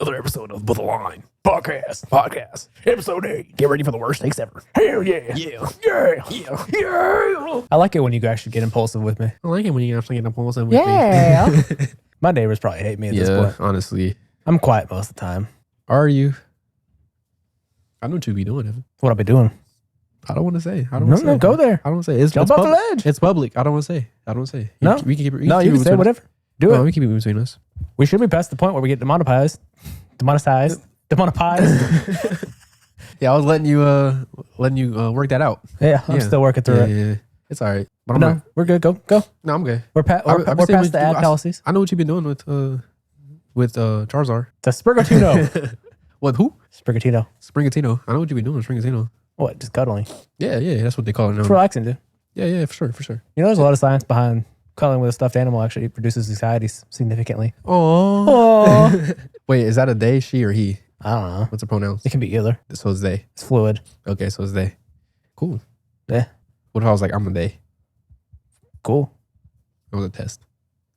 Another episode of With a Line podcast. Episode 8. Get ready for the worst takes ever. Hell yeah. Yeah. I like it when you actually get impulsive with me. I like it when you actually get impulsive with me. My neighbors probably hate me at this point. Honestly. I'm quiet most of the time. Are you? I know what you be doing, Evan. What I'll be doing? I don't want to say. No, go there. I don't want to say. It's Jump off the ledge. It's public. I don't want to say. No. We can keep it. No, you can say whatever. Do it. We can keep it between us. We should be past the point where we get demonetized. Demonetized. Yeah, I was letting you work that out. Yeah, I'm still working through it. Yeah. It's all right. But No, we're good. Go. No, I'm good. We're past the ad policies. I know what you've been doing with Charizard. The Sprigatino. What? Who? Sprigatino. Sprigatino. I know what you've been doing with Sprigatino. What? Just cuddling. Yeah. That's what they call it now. It's relaxing, dude. Yeah, for sure. You know, there's a lot of science behind cuddling with a stuffed animal actually reduces anxiety significantly. Oh. Wait, is that a they, she, or he? I don't know. What's the pronouns? It can be either. So it's they. It's fluid. Okay, so it's they. Cool. Yeah. What if I was like, I'm a they? Cool. It was a test.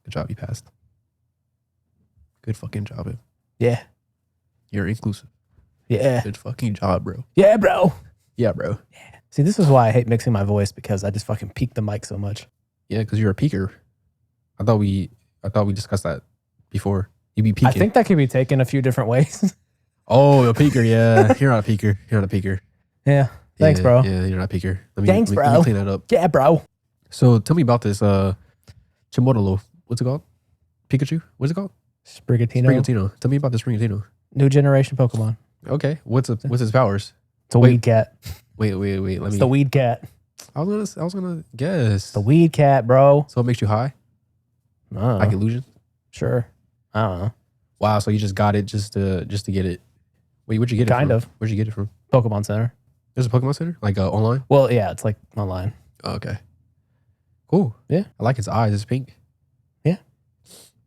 Good job, you passed. Good fucking job, Ev. Yeah. You're inclusive. Yeah. Good fucking job, bro. Yeah, bro. Yeah, bro. Yeah. See, this is why I hate mixing my voice because I just fucking peak the mic so much. Yeah, because you're a peaker. I thought we discussed that before. You be peaking. I think that can be taken a few different ways. Oh, a peaker, yeah. You're not a peaker. Yeah. Thanks, bro. Yeah, you're not a peaker. Thanks, bro. Let me clean that up. Yeah, bro. So tell me about this Chimorolo. What's it called? Pikachu? What's it called? Sprigatino. Tell me about the Sprigatino. New generation Pokemon. Okay. What's his powers? It's a weed cat. Wait. It's the weed cat. I was gonna guess. The weed cat, bro. So it makes you high? Like illusion? Sure. I don't know. Wow, so you just got it just to get it. Wait, where'd you get it from? Kind of. Where'd you get it from? Pokemon Center. There's a Pokemon Center? Like online? Well, yeah, it's like online. Oh, okay. Cool. Yeah. I like its eyes. It's pink. Yeah.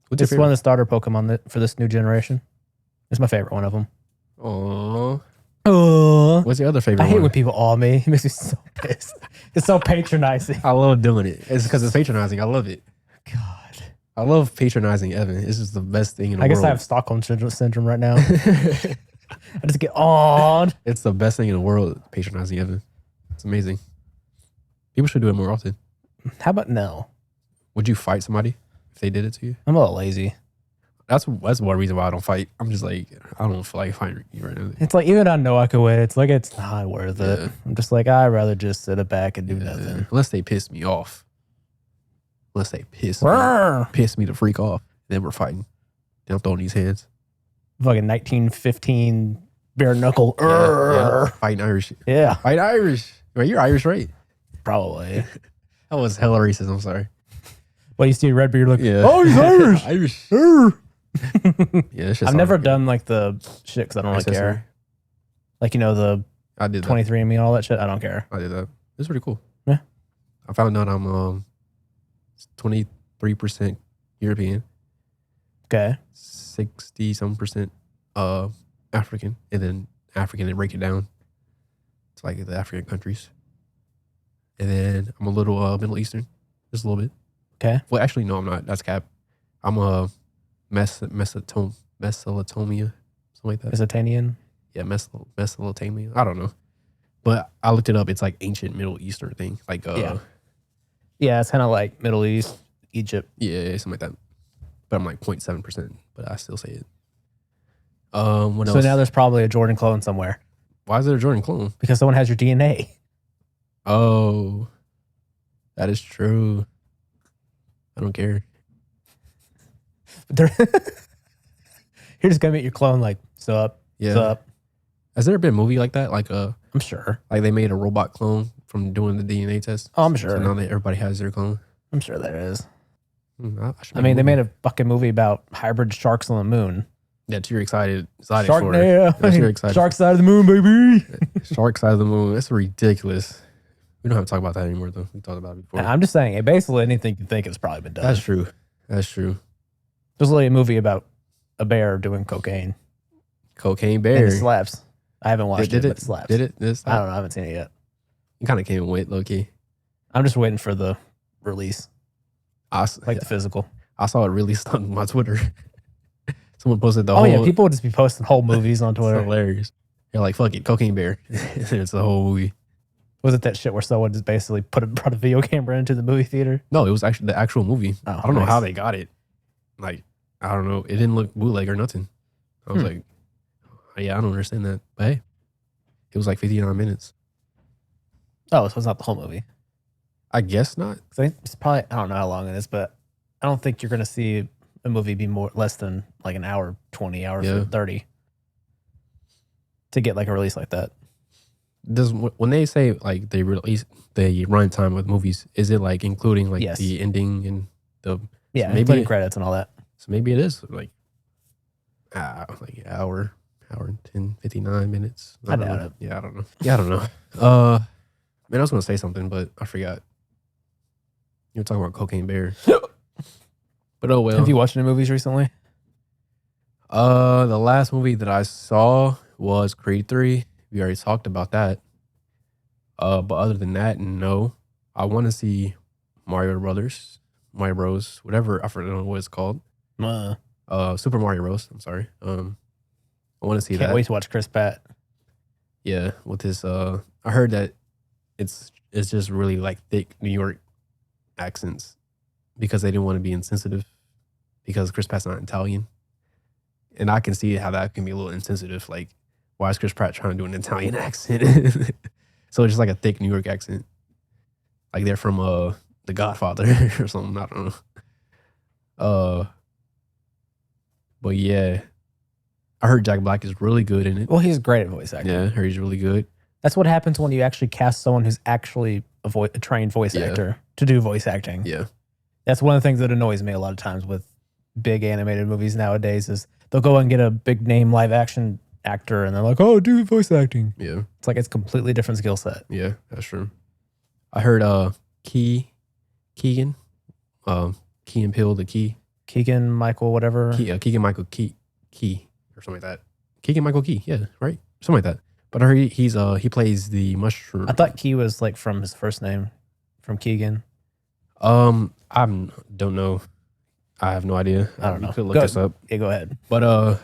What's It's one of the starter Pokemon for this new generation. It's my favorite one of them. Oh. What's What's your other favorite I hate one? when people awe me. It makes me so pissed. It's so patronizing. I love doing it. It's because it's patronizing. I love it. God. I love patronizing Evan. This is the best thing in the world. I guess I have Stockholm syndrome right now. I just get on. It's the best thing in the world, patronizing Evan. It's amazing. People should do it more often. How about no? Would you fight somebody if they did it to you? I'm a little lazy. That's one reason why I don't fight. I'm just like, I don't feel like fighting you right now. It's like, even I know I could win. It's like, it's not worth it. Yeah. I'm just like, I'd rather just sit back and do nothing. Unless they piss me off. Unless they piss me the freak off. Then we're fighting. Then I'm throwing these hands. Fucking 1915 bare knuckle. Yeah. Fighting Irish. Yeah. Fight Irish. Right, you're Irish, right? Probably. That was hella racist. I'm sorry. Well, you see Redbeard look, Yeah. oh, he's Irish. Irish. Yeah, it's just I've never done like the shit because I don't really care. Like, you know, the I did 23andMe and all that shit. I don't care. I did that. It's pretty cool. Yeah. I found out I'm 23% European, Okay. 60-some% African, and then African and break it down to like the African countries. And then I'm a little Middle Eastern, just a little bit. Okay. Well, actually, no, I'm not. That's cap. I'm a Mesopotamia, something like that. Mesopotamian. Yeah, Mesopotamia. I don't know. But I looked it up. It's like ancient Middle Eastern thing. Like, Yeah, it's kind of like Middle East, Egypt. Yeah, something like that. But I'm like 0.7%, but I still say it. What else? So now there's probably a Jordan clone somewhere Why is there a Jordan clone? because someone has your DNA. Oh, that is true. I don't care. You're just going to meet your clone like, sup, Yeah. sup. Has there been a movie like that? Like I'm sure. like they made a robot clone from doing the DNA test? Oh, I'm sure. So now everybody has their clone. I'm sure there is. Should I make mean, they movie. made a fucking movie about hybrid sharks on the moon. That you're excited Shark, for. yeah. That you're excited. Shark side of the moon, baby. Shark side of the moon. That's ridiculous. We don't have to talk about that anymore, though. We talked about it before. I'm just saying, basically anything you think has probably been done. That's true. That's true. There's literally a movie about a bear doing cocaine. Cocaine And bear. it slaps. I haven't watched it, but it slaps. Did it? I don't know. I haven't seen it yet. You kind of came and went, low key. I'm just waiting for the release, I like the physical. saw it released on my Twitter. Someone posted the Oh whole. yeah, people would just be posting whole movies on It's Twitter. hilarious. You're like, fuck it, Cocaine Bear. It's the whole movie. Was it that shit where someone just basically brought a video camera into the movie theater? No, it was actually the actual movie. Oh, I don't know how nice. they got it. Like, I don't know. It didn't look bootleg or nothing. I was like, yeah, I don't understand that. But hey, it was like 59 minutes. Oh, so it's not the whole movie. I guess not. It's probably, I don't know how long it is, but I don't think you're going to see a movie be less than like an hour, 20 hours, 30 to get like a release like that. When they say like they release the runtime with movies, is it like including like Yes. the ending and the Yeah, maybe including credits and all that. So maybe it is like hour and 10, 59 minutes. I doubt it. Yeah, I don't know. Man, I was gonna say something, but I forgot. You were talking about Cocaine Bear. But oh well. Have you watched any movies recently? The last movie that I saw was Creed 3. We already talked about that. But other than that, no. I want to see Mario Bros, whatever. I don't know what it's called. Super Mario Bros. I'm sorry. I want to see that. Can't wait to watch Chris Pratt. Yeah, with his. I heard that it's just really like thick New York accents because they didn't want to be insensitive because Chris Pratt's not Italian, and I can see how that can be a little insensitive. Like, why is Chris Pratt trying to do an Italian accent? So it's just like a thick New York accent, like they're from The Godfather or something. I don't know. But yeah, I heard Jack Black is really good in it. Well, he's great at voice acting. Yeah, I heard he's really good. That's what happens when you actually cast someone who's actually a trained voice actor to do voice acting. Yeah. That's one of the things that annoys me a lot of times with big animated movies nowadays is they'll go and get a big name live action actor and they're like, oh, do voice acting. Yeah. It's like it's a completely different skill set. Yeah, that's true. I heard Keegan, Key and Peele, the Key. Keegan Michael, whatever. Keegan Michael Key or something like that. Keegan Michael Key, yeah, right? Something like that. But I heard he plays the mushroom. I thought Key was like from his first name, from Keegan. I don't know. I have no idea. I don't know. You could look this up. Yeah, go ahead. But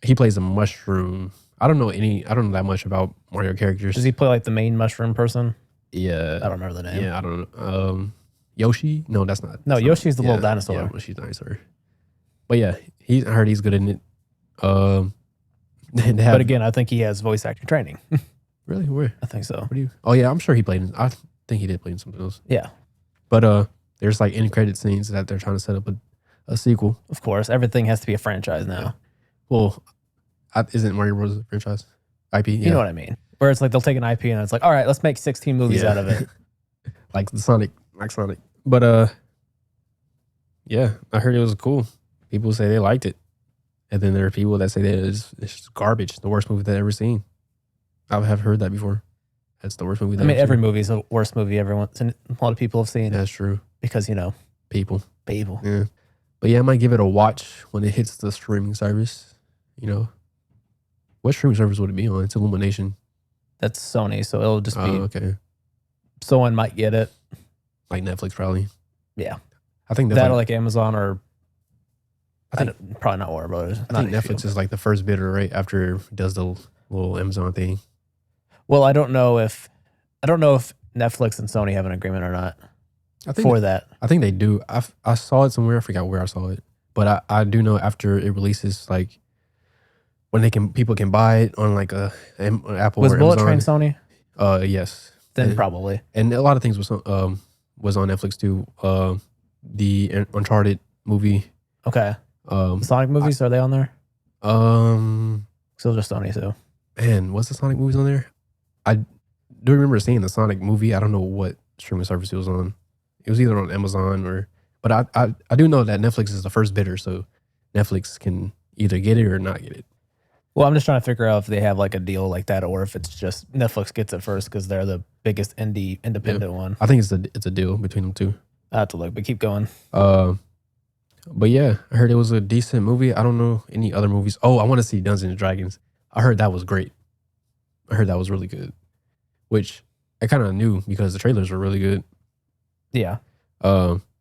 he plays a mushroom. I don't know that much about Mario characters. Does he play like the main mushroom person? Yeah. I don't remember the name. Yeah, I don't know. Yoshi? No, that's not. No, Yoshi's the little Yeah, dinosaur. Yoshi's dinosaur. But yeah, I heard he's good in it. But again, I think he has voice acting training. Really? Where? I think so. What do you? Oh yeah, I'm sure he played. I think he did play in something else. Yeah. But there's like end credit scenes that they're trying to set up a sequel. Of course, everything has to be a franchise now. Yeah. Well, isn't Mario Bros. A franchise? IP? Yeah. You know what I mean? Where it's like they'll take an IP and it's like, all right, let's make 16 movies out of it. Like Sonic. But yeah, I heard it was cool. People say they liked it. And then there are people that say that it's just garbage, the worst movie they've ever seen. I have heard that before. That's the worst movie. I mean, every movie is the worst movie everyone's, and a lot of people have seen. That's true. Because, people. Yeah. But yeah, I might give it a watch when it hits the streaming service. What streaming service would it be on? It's Illumination. That's Sony, so it'll just be, okay. Someone might get it. Like Netflix, probably. Yeah. I think that or like Amazon or I think probably not Warner Brothers. I think Netflix is like the first bidder, right? After it does the little Amazon thing. Well, I don't know if Netflix and Sony have an agreement or not that. I think they do. I saw it somewhere. I forgot where I saw it, but I do know after it releases, like when people can buy it on like Apple. Was or Bullet Amazon. Train Sony? Yes. Then probably. And a lot of things was on Netflix too. The Uncharted movie. Okay. Sonic movies, are they on there? Still just Sony too. Man, what's the Sonic movies on there? I do remember seeing the Sonic movie. I don't know what streaming service it was on. It was either on Amazon but I do know that Netflix is the first bidder, so Netflix can either get it or not get it. Well, I'm just trying to figure out if they have like a deal like that or if it's just Netflix gets it first because they're the biggest independent one. I think it's a deal between them two. I have to look, but keep going. But yeah, I heard it was a decent movie. I don't know any other movies. Oh, I want to see Dungeons and Dragons. I heard that was great. I heard that was really good, which I kind of knew because the trailers were really good. Yeah.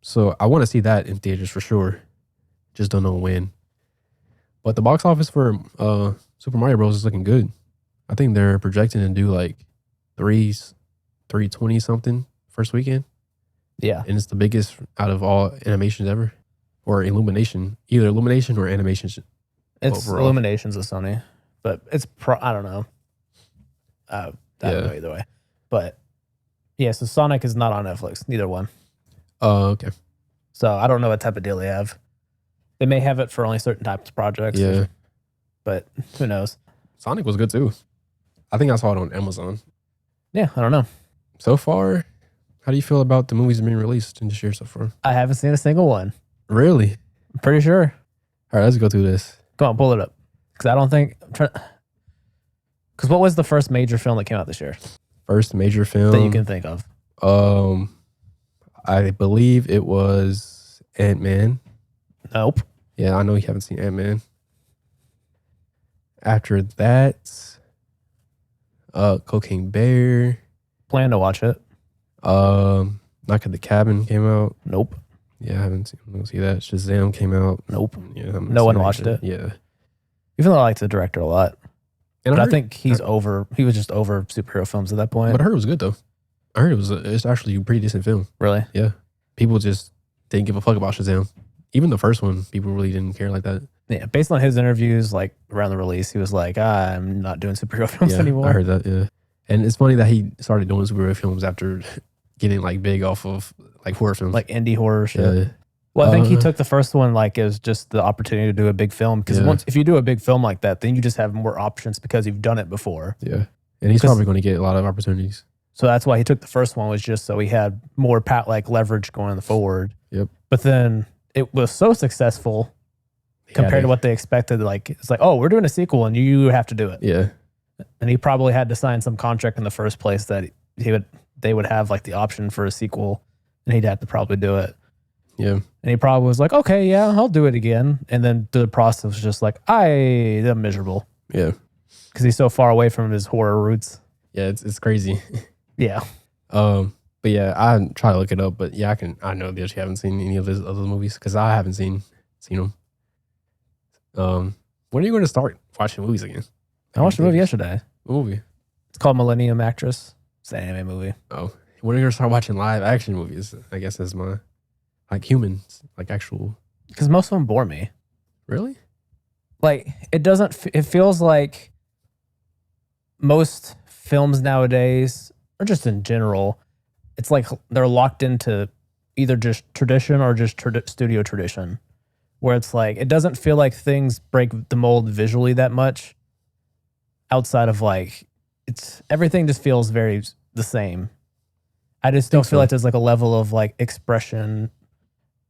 So I want to see that in theaters for sure. Just don't know when. But the box office for Super Mario Bros is looking good. I think they're projecting to do like 320 something first weekend. Yeah. And it's the biggest out of all animations ever. Or Illumination. Either Illumination or Animation. It's overall. Illuminations of Sony. But it's I don't know. I don't know either way. But yeah, so Sonic is not on Netflix. Neither one. Oh, okay. So I don't know what type of deal they have. They may have it for only certain types of projects. Yeah. But who knows? Sonic was good too. I think I saw it on Amazon. Yeah, I don't know. So far, how do you feel about the movies being released in this year so far? I haven't seen a single one. Really? I'm pretty sure. All right, let's go through this. Go on, pull it up. Because I don't think... Because what was the first major film that came out this year? First major film that you can think of? I believe it was Ant-Man. Nope. Yeah, I know you haven't seen Ant-Man. After that, Cocaine Bear. Plan to watch it. Knock at the Cabin came out. Nope. Yeah, I don't see that. Shazam came out. Nope. Yeah, no one watched it. Yeah. Even though I like the director a lot. And but I think he was just over superhero films at that point. But I heard it was good though. I heard it's actually a pretty decent film. Really? Yeah. People just didn't give a fuck about Shazam. Even the first one, people really didn't care like that. Yeah, based on his interviews, like around the release, he was like, I'm not doing superhero films anymore. I heard that, yeah. And it's funny that he started doing superhero films after getting like big off of like horror films. Like indie horror shit. Yeah. Well, I think he took the first one like as just the opportunity to do a big film. Because if you do a big film like that, then you just have more options because you've done it before. Yeah. And he's probably going to get a lot of opportunities. So that's why he took the first one, was just so he had more like leverage going forward. Yep. But then it was so successful compared to what they expected. Like, it's like, oh, we're doing a sequel and you have to do it. Yeah. And he probably had to sign some contract in the first place that they would have like the option for a sequel, and he'd have to probably do it. Yeah. And he probably was like, okay, yeah, I'll do it again. And then the process was just like, I'm miserable. Yeah. Because he's so far away from his horror roots. Yeah, it's crazy. Yeah. But yeah, I try to look it up, but yeah, I know that you haven't seen any of his other movies because I haven't seen them. When are you going to start watching movies again? I watched a movie yesterday. What movie? It's called Millennium Actress. It's an anime movie. Oh, when are you going to start watching live action movies? I guess that's my, like humans, like actual. Because most of them bore me. Really? Like, it feels like most films nowadays, or just in general, it's like they're locked into either just tradition or just studio tradition, where it's like, it doesn't feel like things break the mold visually that much outside of like, everything just feels very the same. I just don't feel like there's like a level of like expression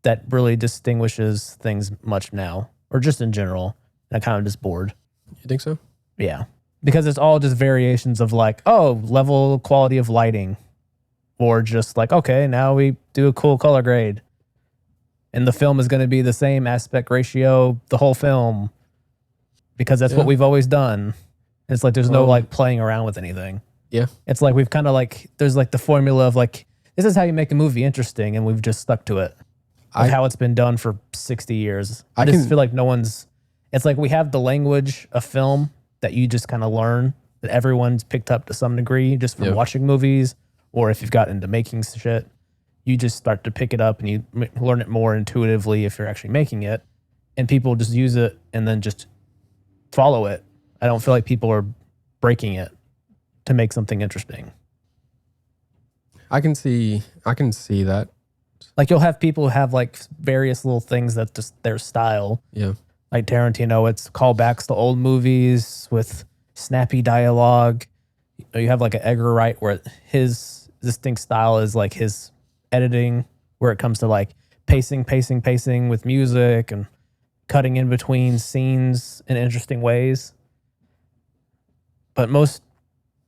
that really distinguishes things much now, or just in general. And I'm kind of just bored. You think so? Yeah. Because it's all just variations of like, oh, level quality of lighting. Or just like, okay, now we do a cool color grade. And the film is going to be the same aspect ratio the whole film. Because that's what we've always done. And it's like there's no like playing around with anything. Yeah. It's like we've kind of like, there's like the formula of like, this is how you make a movie interesting, and we've just stuck to it. Like how it's been done for 60 years. I just feel like it's like we have the language of film that you just kind of learn, that everyone's picked up to some degree just from watching movies, or if you've got into making shit, you just start to pick it up and you learn it more intuitively if you're actually making it, and people just use it and then just follow it. I don't feel like people are breaking it to make something interesting. I can see that. Like you'll have people who have like various little things that just their style. Yeah. Like Tarantino, it's callbacks to old movies with snappy dialogue. You have like an Edgar Wright where his distinct style is like his editing, where it comes to like pacing with music and cutting in between scenes in interesting ways. But most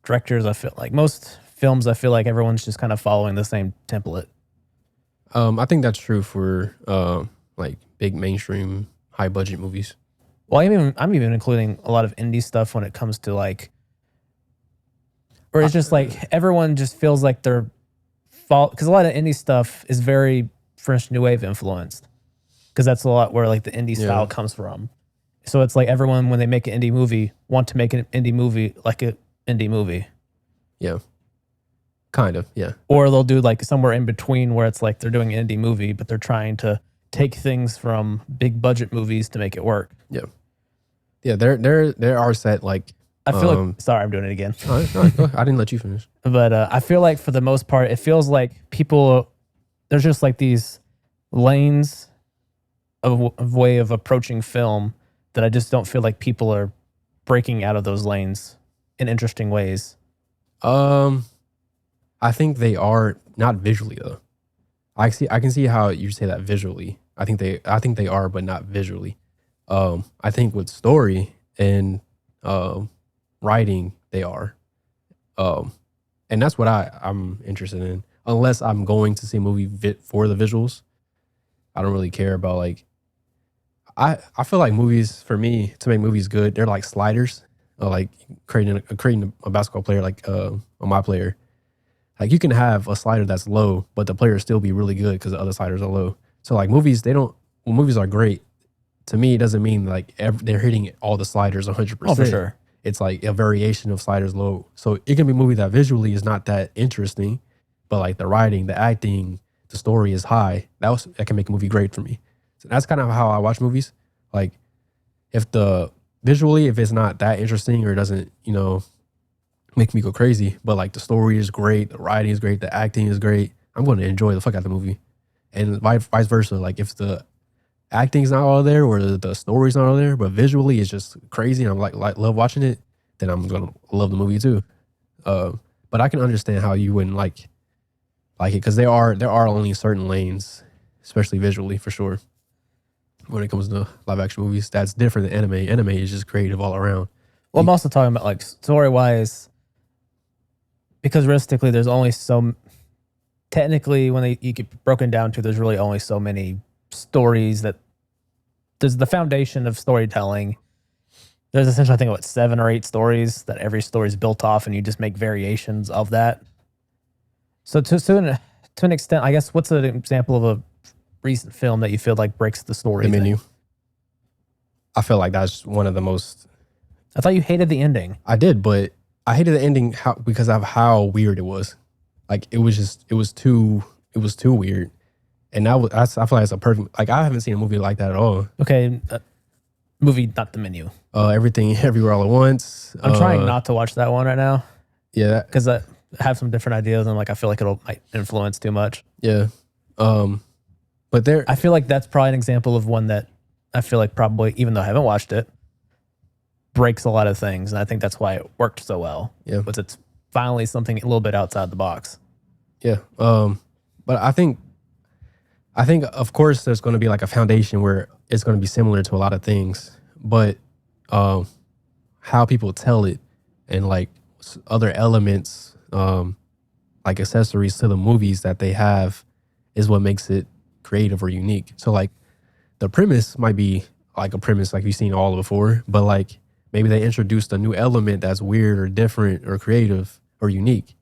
directors, most films, I feel like everyone's just kind of following the same template. I think that's true for like big mainstream high budget movies. Well, I'm even including a lot of indie stuff when it comes to like, or it's just like everyone just feels like they're because a lot of indie stuff is very French New Wave influenced, because that's a lot where like the indie style comes from. So it's like everyone, when they make an indie movie, want to make an indie movie like an indie movie. Yeah. Kind of, yeah. Or they'll do like somewhere in between where it's like they're doing an indie movie, but they're trying to take things from big budget movies to make it work. Yeah. Yeah, there are set like... I feel like... Sorry, I'm doing it again. All right, I didn't let you finish. But I feel like for the most part, it feels like people... There's just like these lanes of way of approaching film that I just don't feel like people are breaking out of those lanes in interesting ways. I think they are not visually though. I can see how you say that visually. I think they are, but not visually. I think with story and writing, they are. And that's what I'm interested in. Unless I'm going to see a movie for the visuals, I don't really care about like. I feel like movies, for me, to make movies good, they're like sliders. Like creating a basketball player, like my player. Like you can have a slider that's low, but the player still be really good because the other sliders are low. So like movies, when movies are great, to me, it doesn't mean like they're hitting all the sliders 100%. Oh, for sure. It's like a variation of sliders low. So it can be a movie that visually is not that interesting, but like the writing, the acting, the story is high. That can make a movie great for me. So that's kind of how I watch movies. Like if it's not that interesting or it doesn't, make me go crazy, but like the story is great, the writing is great, the acting is great, I'm going to enjoy the fuck out of the movie. And vice versa. Like if the acting's not all there or the story's not all there, but visually it's just crazy and I'm like love watching it, then I'm going to love the movie too. But I can understand how you wouldn't like it because there are only certain lanes, especially visually for sure. When it comes to live action movies, that's different than anime. Anime is just creative all around. Well, I'm also talking about like story wise, because realistically, there's only technically when you get broken down to, there's really only so many stories that there's the foundation of storytelling. There's essentially, I think, about 7 or 8 stories that every story is built off, and you just make variations of that. So to an extent, I guess, what's an example of a recent film that you feel like breaks the story? The Menu. I feel like that's one of the most... I thought you hated the ending. I did, but I hated the ending because of how weird it was. Like it was too weird. And I feel like it's a perfect... Like I haven't seen a movie like that at all. Okay, movie, not The Menu. Everything, Everywhere, All at Once. I'm trying not to watch that one right now. Yeah. Because I have some different ideas and like I feel like might influence too much. Yeah. But I feel like that's probably an example of one that I feel like probably, even though I haven't watched it, breaks a lot of things. And I think that's why it worked so well. Yeah. Was it's finally something a little bit outside the box. Yeah. But I think of course there's going to be like a foundation where it's going to be similar to a lot of things, but how people tell it and like other elements, like accessories to the movies that they have is what makes it creative or unique. So like the premise might be like a premise like we've seen all before, but like maybe they introduced a new element that's weird or different or creative or unique.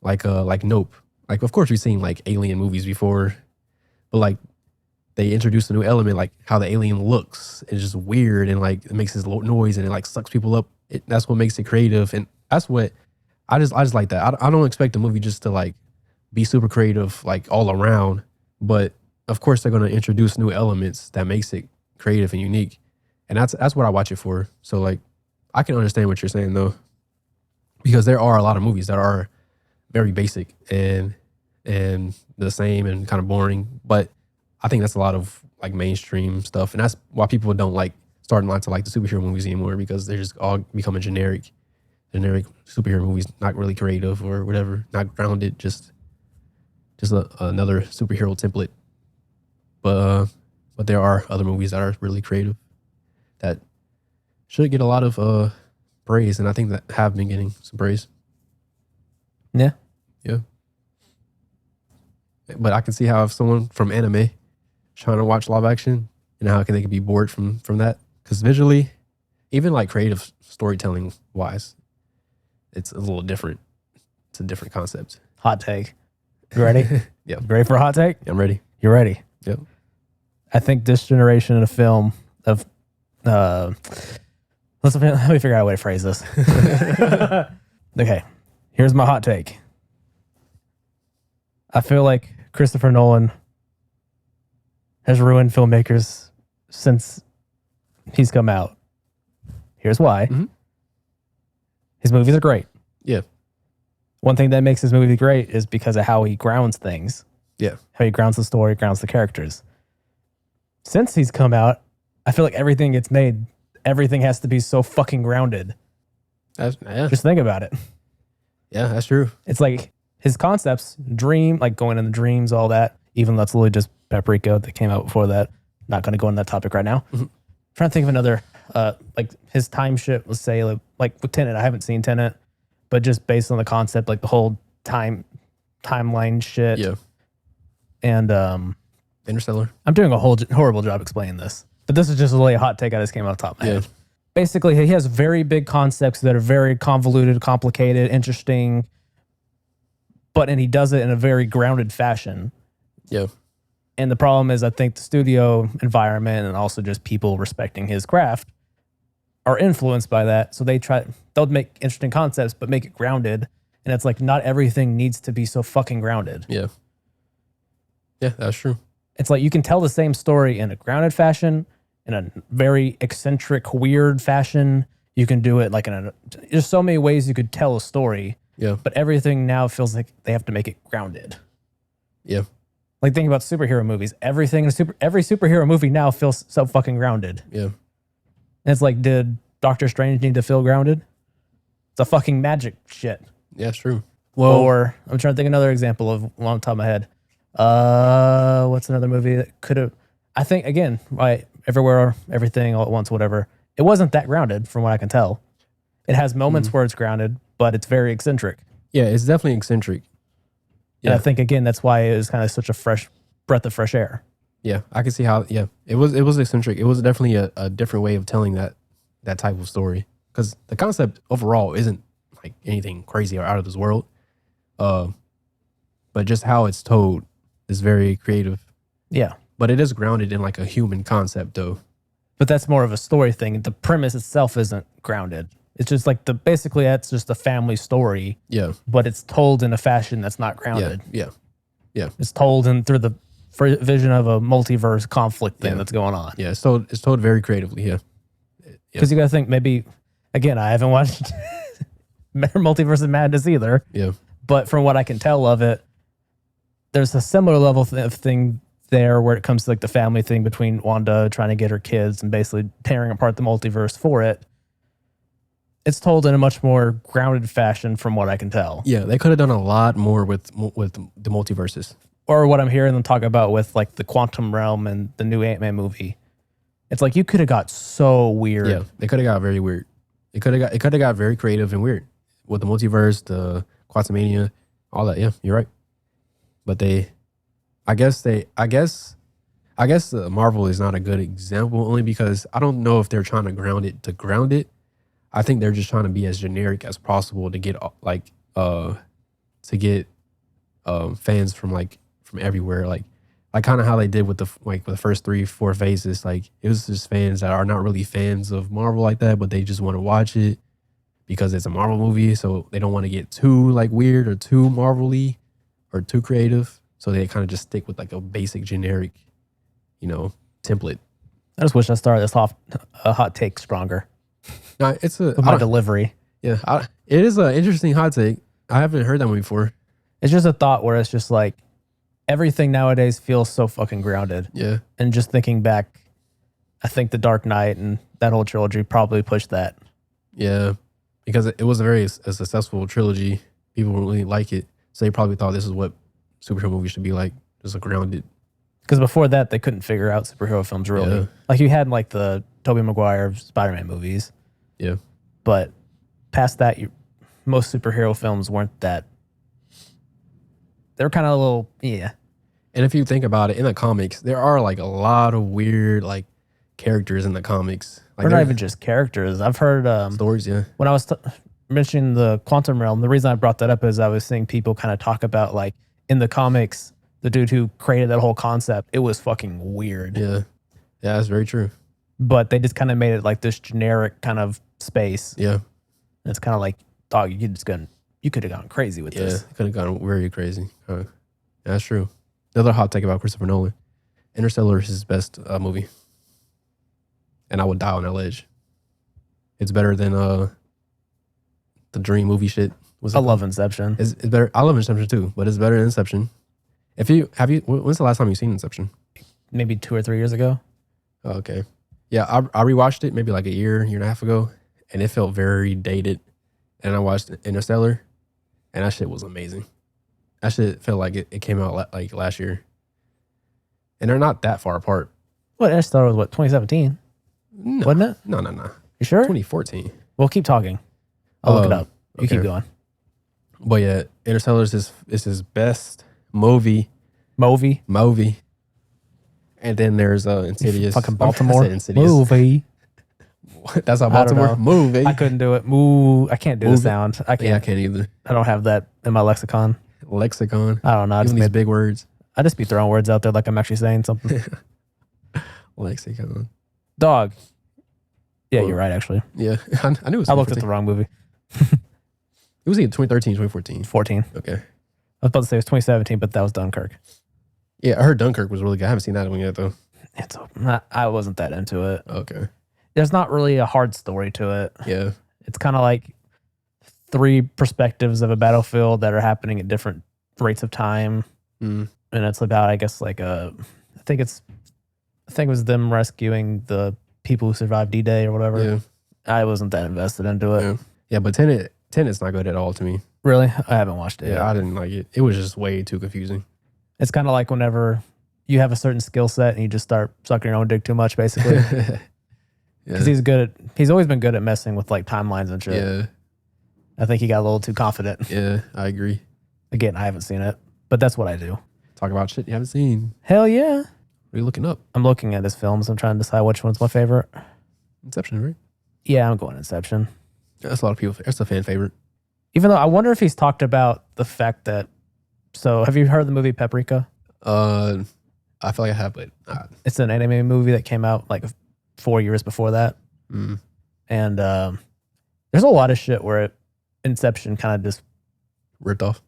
Like Nope. Like of course we've seen like alien movies before, but like they introduced a new element, like how the alien looks. It's just weird and like it makes this noise and it like sucks people up. That's what makes it creative, and that's what I just like that. I don't expect the movie just to like be super creative like all around, but of course they're gonna introduce new elements that makes it creative and unique, and that's what I watch it for. So like I can understand what you're saying though, because there are a lot of movies that are very basic and the same and kind of boring, but I think that's a lot of like mainstream stuff, and that's why people don't like starting not to like the superhero movies anymore, because they're just all becoming generic superhero movies, not really creative or whatever, not grounded, just another superhero template. But there are other movies that are really creative that should get a lot of praise, and I think that have been getting some praise. Yeah. But I can see how if someone from anime trying to watch live action, and how they could be bored from that, because visually, even like creative storytelling wise, it's a little different. It's a different concept. Hot take. You ready? Yeah. You ready for a hot take? I'm ready. You're ready? Yep. I think this generation of film, of let me figure out a way to phrase this. Okay, here's my hot take. I feel like Christopher Nolan has ruined filmmakers since he's come out. Here's why. Mm-hmm. His movies are great. Yeah. One thing that makes his movie great is because of how he grounds things. Yeah. How he grounds the story, grounds the characters. Since he's come out, I feel like everything gets made. Everything has to be so fucking grounded. Just think about it. Yeah, that's true. It's like his concepts, dream, like going in the dreams, all that, even though that's literally just Paprika that came out before that. Not going to go on that topic right now. Mm-hmm. Trying to think of another, like his time shit, let's say, like with Tenet. I haven't seen Tenet, but just based on the concept, like the whole timeline shit. Yeah. And Interstellar. I'm doing a horrible job explaining this, but this is just really a hot take I just came off the top of my head. Basically, he has very big concepts that are very convoluted, complicated, interesting, and he does it in a very grounded fashion. Yeah. And the problem is, I think the studio environment and also just people respecting his craft are influenced by that. So they'll make interesting concepts, but make it grounded. And it's like, not everything needs to be so fucking grounded. Yeah. Yeah, that's true. It's like you can tell the same story in a grounded fashion, in a very eccentric, weird fashion. You can do it like there's so many ways you could tell a story. Yeah. But everything now feels like they have to make it grounded. Yeah. Like think about superhero movies. Everything in every superhero movie now feels so fucking grounded. Yeah. And it's like, did Doctor Strange need to feel grounded? It's a fucking magic shit. Yeah, it's true. Well, or I'm trying to think another example of one on top of my head. What's another movie that could have? I think again, right, Everywhere, Everything, All at Once, whatever. It wasn't that grounded, from what I can tell. It has moments where it's grounded, but it's very eccentric. Yeah, it's definitely eccentric. Yeah. And I think again that's why it was kind of such a fresh breath of fresh air. Yeah, I can see how. Yeah, it was eccentric. It was definitely a different way of telling that type of story, because the concept overall isn't like anything crazy or out of this world. But just how it's told is very creative. Yeah. But it is grounded in like a human concept though. But that's more of a story thing. The premise itself isn't grounded. It's just like basically that's just a family story. Yeah. But it's told in a fashion that's not grounded. Yeah. It's told through the vision of a multiverse conflict thing that's going on. Yeah, it's told very creatively, yeah. Because you got to think, maybe, again, I haven't watched Multiverse of Madness either. Yeah. But from what I can tell of it, there's a similar level of thing there where it comes to like the family thing between Wanda trying to get her kids and basically tearing apart the multiverse for it. It's told in a much more grounded fashion from what I can tell. Yeah, they could have done a lot more with the multiverses. Or what I'm hearing them talk about with like the quantum realm and the new Ant-Man movie. It's like you could have got so weird. Yeah, they could have got very weird. It could have got very creative and weird with the multiverse, the Quantumania, all that. Yeah, you're right. But I guess Marvel is not a good example, only because I don't know if they're trying to ground it. I think they're just trying to be as generic as possible to get fans from everywhere, like kind of how they did with the first 3-4 phases. Like it was just fans that are not really fans of Marvel like that, but they just want to watch it because it's a Marvel movie, so they don't want to get too like weird or too Marvel-y or too creative. So they kind of just stick with like a basic generic, template. I just wish I started this hot take stronger. No, it's my delivery. Yeah, it is an interesting hot take. I haven't heard that one before. It's just a thought where it's just like everything nowadays feels so fucking grounded. Yeah. And just thinking back, I think The Dark Knight and that whole trilogy probably pushed that. Yeah, because it was a successful trilogy. People really like it, so they probably thought this is what superhero movies should be like, just a grounded. Because before that, they couldn't figure out superhero films really. Yeah. Like you had like the Tobey Maguire Spider-Man movies. Yeah. But past that, most superhero films weren't that. They were kind of a little, yeah. And if you think about it, in the comics, there are like a lot of weird like characters in the comics. Like they're not even just characters. I've heard stories. Yeah. When I was mentioning the quantum realm, the reason I brought that up is I was seeing people kind of talk about like in the comics, the dude who created that whole concept, it was fucking weird. Yeah. Yeah, that's very true. but they just kind of made it like this generic kind of space. Yeah. And it's kind of like, dog, you could have gone crazy with this. Yeah, could have gone very crazy. That's true. The other hot take about Christopher Nolan, Interstellar is his best movie. And I would die on that ledge. It's better than the Dream movie shit. I love Inception. It's better. I love Inception too, but it's better than Inception. When's the last time you've seen Inception? Maybe 2 or 3 years ago. Oh, okay. Yeah, I rewatched it maybe like a year and a half ago, and it felt very dated. And I watched Interstellar, and that shit was amazing. That shit felt like it came out like last year. And they're not that far apart. What, Interstellar was what, 2017? No. Wasn't it? No. You sure? 2014. We'll keep talking. I'll look it up. You okay. keep going. But yeah, Interstellar is his best movie. Movie. And then there's Insidious. Fucking Baltimore. Insidious. Movie. That's how Baltimore. Movie. I couldn't do it. Moo. I can't do the sound. I can't. Yeah, I can't either. I don't have that in my lexicon. I don't know. Even these big words. I just be throwing words out there like I'm actually saying something. Lexicon. Dog. Yeah, you're right, actually. Yeah, I knew it was. I looked at the wrong movie. It was either 2013, 2014. 14. Okay. I was about to say it was 2017, but that was Dunkirk. Yeah, I heard Dunkirk was really good. I haven't seen that one yet, though. I wasn't that into it. Okay. There's not really a hard story to it. Yeah. It's kind of like 3 perspectives of a battlefield that are happening at different rates of time. Mm. And it's about, I guess, like I think it was them rescuing the people who survived D-Day or whatever. Yeah. I wasn't that invested into it. Yeah, but Tenet's not good at all to me. Really? I haven't watched it yet. I didn't like it. It was just way too confusing. It's kind of like whenever you have a certain skill set and you just start sucking your own dick too much, basically. Because he's always been good at messing with like timelines and shit. Yeah. I think he got a little too confident. Yeah, I agree. Again, I haven't seen it, but that's what I do. Talk about shit you haven't seen. Hell yeah. What are you looking up? I'm looking at his films. I'm trying to decide which one's my favorite. Inception, right? Yeah, I'm going Inception. That's a lot of people. That's a fan favorite. Even though I wonder if he's talked about the fact that. So, have you heard of the movie Paprika? I feel like I have, but it's an anime movie that came out like 4 years before that. Mm. And there's a lot of shit where Inception kind of just ripped off.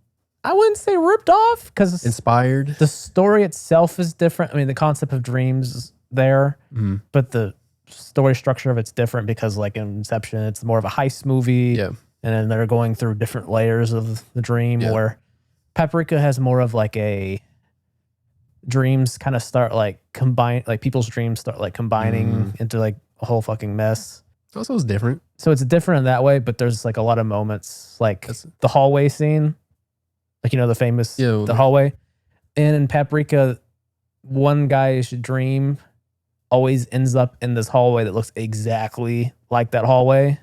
I wouldn't say ripped off because inspired. The story itself is different. I mean, the concept of dreams is there, but the story structure of it's different because, like in Inception, it's more of a heist movie. Yeah. And then they're going through different layers of the dream, where Paprika has more of like a dreams kind of start like combine, like people's dreams start like combining into like a whole fucking mess. Also, it's different. So it's different in that way, but there's like a lot of moments, like the hallway scene, like, you know, the famous, the hallway. And in Paprika, one guy's dream always ends up in this hallway that looks exactly like that hallway.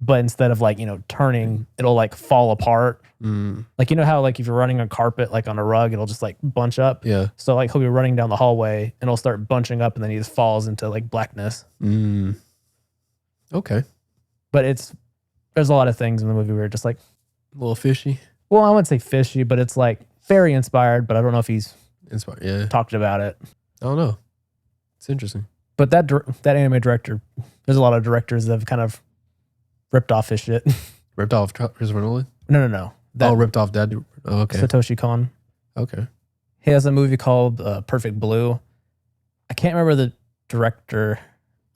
But instead of like, you know, turning, it'll like fall apart. Like, you know how like if you're running on carpet, like on a rug, it'll just like bunch up. Yeah. So like he'll be running down the hallway and it'll start bunching up and then he just falls into like blackness. Okay. But there's a lot of things in the movie where it's just like a little fishy. Well, I wouldn't say fishy, but it's like very inspired, but I don't know if he's inspired. Talked about it. I don't know. It's interesting. But that anime director, there's a lot of directors that have kind of ripped off his shit. Ripped off Christopher Nolan? No. Ripped off that dude. Oh, okay. Satoshi Kon. Okay. He has a movie called Perfect Blue. I can't remember the director,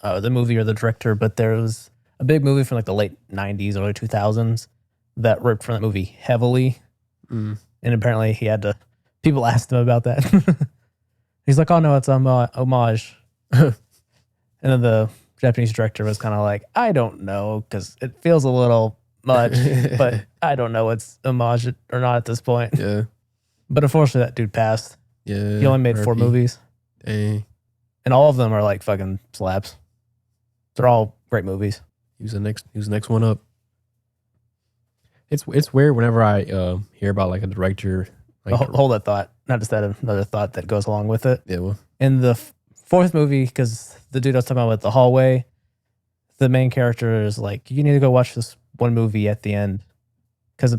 the movie or the director, but there was a big movie from like the late 90s, early 2000s that ripped from that movie heavily. And apparently he had to, people asked him about that. He's like, oh no, it's homage. And then the Japanese director was kind of like, I don't know, because it feels a little much, but I don't know it's homage or not at this point. Yeah. But unfortunately, that dude passed. Yeah. He only made 4 movies. Dang. And all of them are like fucking slaps. They're all great movies. He was the next one up. It's weird whenever I hear about like a director. Like, hold that thought. Not just that, another thought that goes along with it. Yeah. Well. In the 4th movie, because the dude I was talking about with the hallway, the main character is like, you need to go watch this one movie at the end, because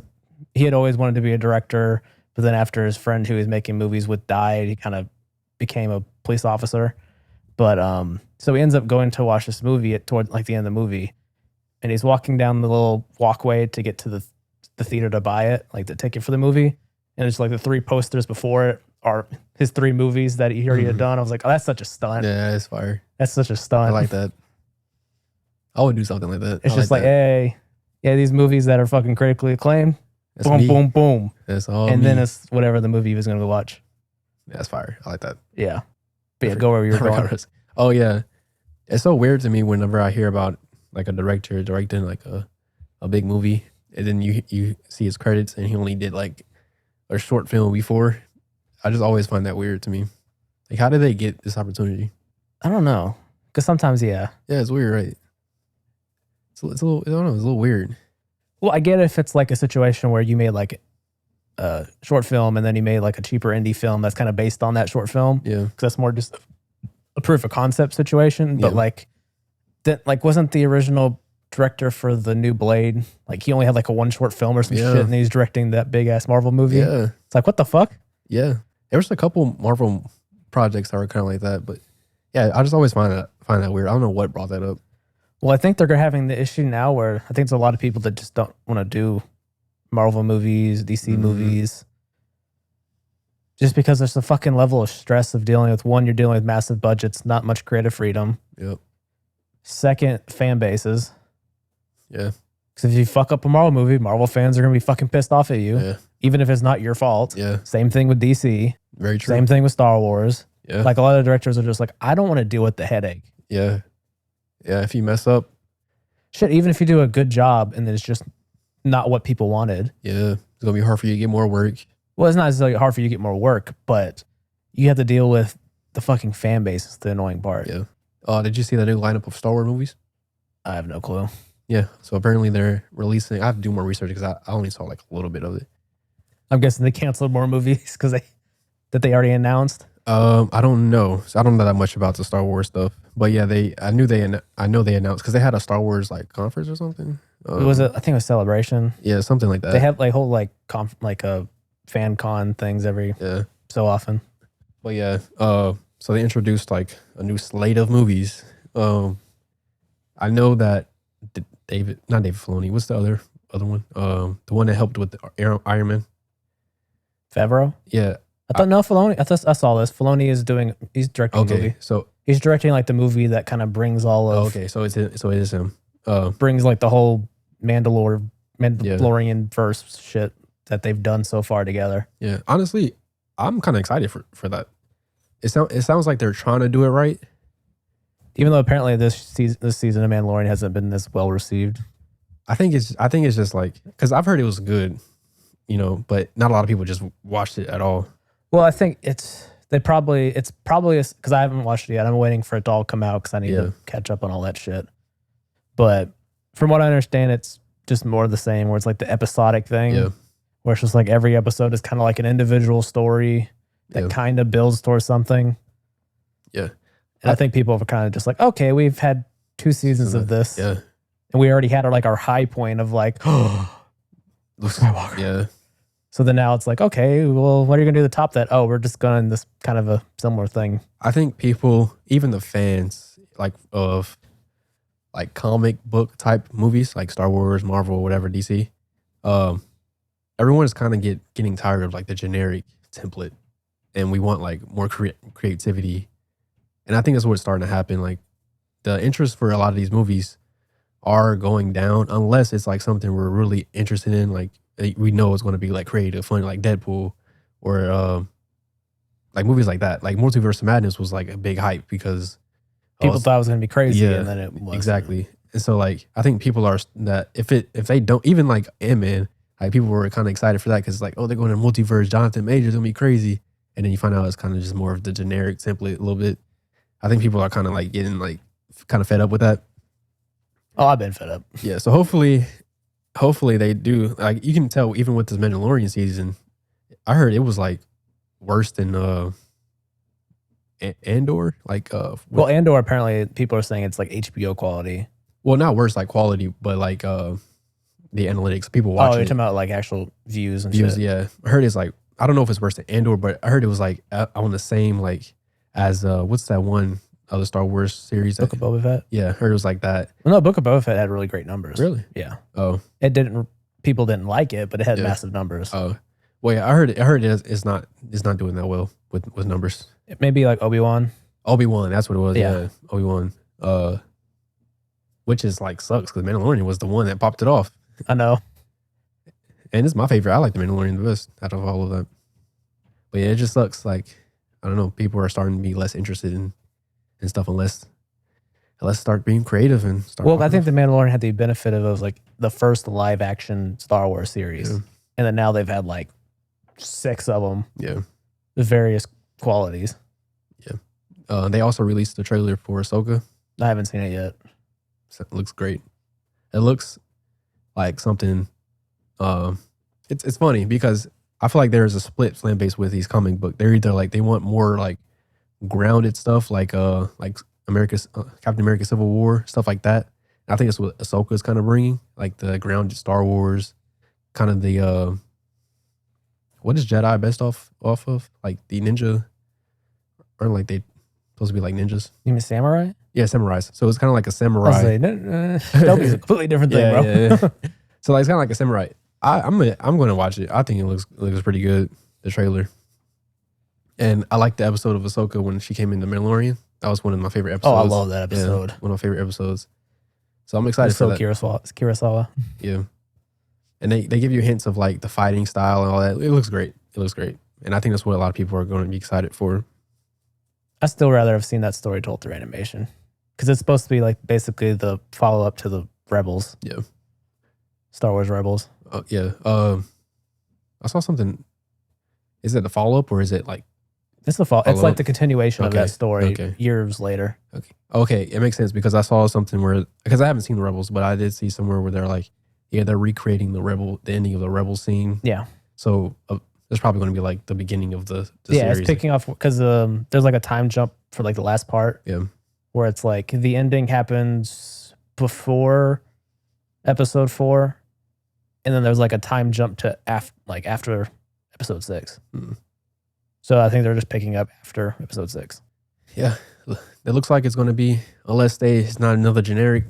he had always wanted to be a director, but then after his friend who he was making movies with died, he kind of became a police officer. But so he ends up going to watch this movie toward like the end of the movie, and he's walking down the little walkway to get to the theater to buy it, like the ticket for the movie. And it's like the 3 posters before it are his 3 movies that he already had done. I was like, oh, that's such a stunt. Yeah, that's fire. That's such a stunt. I like that. I would do something like that. It's just like, hey, yeah, these movies that are fucking critically acclaimed. That's boom, boom, boom. That's all. And then it's whatever the movie he was going to go watch. Yeah, that's fire. I like that. Yeah. But yeah, go where you were going. Oh, yeah. It's so weird to me whenever I hear about like a director directing like a big movie, and then you see his credits and he only did like a short film before. I just always find that weird to me. Like, how did they get this opportunity? I don't know. Because sometimes, yeah. Yeah, it's weird, right? It's a little, I don't know, it's a little weird. Well, I get it if it's like a situation where you made like a short film and then you made like a cheaper indie film that's kind of based on that short film. Yeah. Because that's more just a proof of concept situation. But like, wasn't the original director for the new Blade, like he only had like a 1 short film or some shit, and he's directing that big ass Marvel movie? Yeah. It's like, what the fuck? Yeah. There was a couple Marvel projects that were kind of like that, but yeah, I just always find that weird. I don't know what brought that up. Well, I think they're having the issue now where I think there's a lot of people that just don't want to do Marvel movies, DC movies, just because there's a fucking level of stress of dealing with, one, you're dealing with massive budgets, not much creative freedom. Yep. Second, fan bases. Yeah. Because if you fuck up a Marvel movie, Marvel fans are going to be fucking pissed off at you, even if it's not your fault. Yeah. Same thing with DC. Very true. Same thing with Star Wars. Yeah. Like a lot of directors are just like, I don't want to deal with the headache. Yeah. Yeah. If you mess up. Shit, even if you do a good job and then it's just not what people wanted. Yeah. It's going to be hard for you to get more work. Well, it's not necessarily hard for you to get more work, but you have to deal with the fucking fan base. It's the annoying part. Yeah. Did you see the new lineup of Star Wars movies? I have no clue. Yeah. So apparently they're releasing. I have to do more research because I only saw like a little bit of it. I'm guessing they canceled more movies because that they already announced. I don't know. So I don't know that much about the Star Wars stuff. But yeah, I know they announced because they had a Star Wars like conference or something. Was it? I think it was Celebration. Yeah, something like that. They have like whole like fan con things every so often. But yeah, so they introduced like a new slate of movies. I know that not David Filoni. What's the other one? The one that helped with the Iron Man. Favreau. Yeah. I thought Filoni. I saw this. Filoni is he's directing the movie. So he's directing like the movie that kind of brings all of. Okay, so it is him. Brings like the whole Mandalorian verse shit that they've done so far together. Yeah, honestly, I'm kind of excited for that. It sounds like they're trying to do it right. Even though apparently this season of Mandalorian hasn't been this well received. I think it's just like, because I've heard it was good, but not a lot of people just watched it at all. Well, I think it's probably because I haven't watched it yet. I'm waiting for it to all come out because I need to catch up on all that shit. But from what I understand, it's just more of the same, where it's like the episodic thing, where it's just like every episode is kind of like an individual story that kind of builds towards something. Yeah. And I think people are kind of just like, okay, we've had 2 seasons of this. Yeah. And we already had our high point of like, oh, Luke Skywalker. Yeah. So then now it's like, okay, well, what are you going to do to top that? Oh, we're just going this kind of a similar thing. I think people, even the fans, like of like comic book type movies, like Star Wars, Marvel, whatever, DC, everyone is kind of getting tired of like the generic template, and we want like more creativity. And I think that's what's starting to happen. Like the interest for a lot of these movies are going down unless it's like something we're really interested in, like we know it's going to be like creative, funny, like Deadpool, or like movies like that. Like Multiverse of Madness was like a big hype because people thought it was going to be crazy, and then it was exactly. And so like I think people are that if they don't, even like Ant-Man, like people were kind of excited for that because it's like, oh, they're going to multiverse, Jonathan Majors, gonna be crazy, and then you find out it's kind of just more of the generic template a little bit. I think people are kind of like getting like kind of fed up with that. Oh, I've been fed up. Yeah, so hopefully they do. Like you can tell even with this Mandalorian season, I heard it was like worse than Andor. Like well, Andor apparently people are saying it's like HBO quality. Well, not worse like quality, but like the analytics. People watching. Oh, you're talking about like actual views and shit. Yeah, I heard it's like, I don't know if it's worse than Andor, but I heard it was like on the same like as what's that one other Star Wars series. Book of Boba Fett. Yeah, I heard it was like that. Well, no, Book of Boba Fett had really great numbers. Really? Yeah. Oh, People didn't like it, but it had massive numbers. Oh, well, yeah, I heard it's not doing that well with numbers. Maybe like Obi-Wan. Obi-Wan, that's what it was. Yeah, Obi-Wan. Which is like sucks because Mandalorian was the one that popped it off. I know. And it's my favorite. I like the Mandalorian the best out of all of them. But yeah, it just sucks. Like, I don't know, people are starting to be less interested in stuff unless start being creative and start. Well, I think the Mandalorian had the benefit of like the first live action Star Wars series. Yeah. And then now they've had like 6 of them. Yeah. With various qualities. Yeah. They also released the trailer for Ahsoka. I haven't seen it yet. So it looks great. It looks like something. It's funny because I feel like there's a split fan base with these comic book. They're either like they want more like grounded stuff like America's Captain America Civil War, stuff like that. And I think that's what Ahsoka is kind of bringing, like the grounded Star Wars, kind of the what is Jedi based off of? Like the ninja, or like they supposed to be like ninjas. You mean samurai? Yeah, samurais. So it's kind of like a samurai. That'll be a completely different thing, bro. Yeah. So like it's kind of like a samurai. I'm going to watch it. I think it looks pretty good, the trailer. And I like the episode of Ahsoka when she came into Mandalorian. That was one of my favorite episodes. Oh, I love that episode. Yeah, one of my favorite episodes. So I'm excited for that. Kurosawa. Yeah. And they give you hints of like the fighting style and all that. It looks great. It looks great. And I think that's what a lot of people are going to be excited for. I still rather have seen that story told through animation. Because it's supposed to be like basically the follow-up to the Rebels. Yeah. Star Wars Rebels. Yeah. I saw something. Is it the follow-up or is it like? It's the follow-up. It's like the continuation of that story years later. Okay. It makes sense because I saw something where, because I haven't seen the Rebels, but I did see somewhere where they're like, they're recreating the ending of the Rebel scene. Yeah. So there's probably going to be like the beginning of the series. It's picking off because there's like a time jump for like the last part. Yeah. Where it's like the ending happens before episode 4. And then there's like a time jump to after episode 6. Mm. So I think they're just picking up after episode 6. Yeah. It looks like it's going to be, unless it's not another generic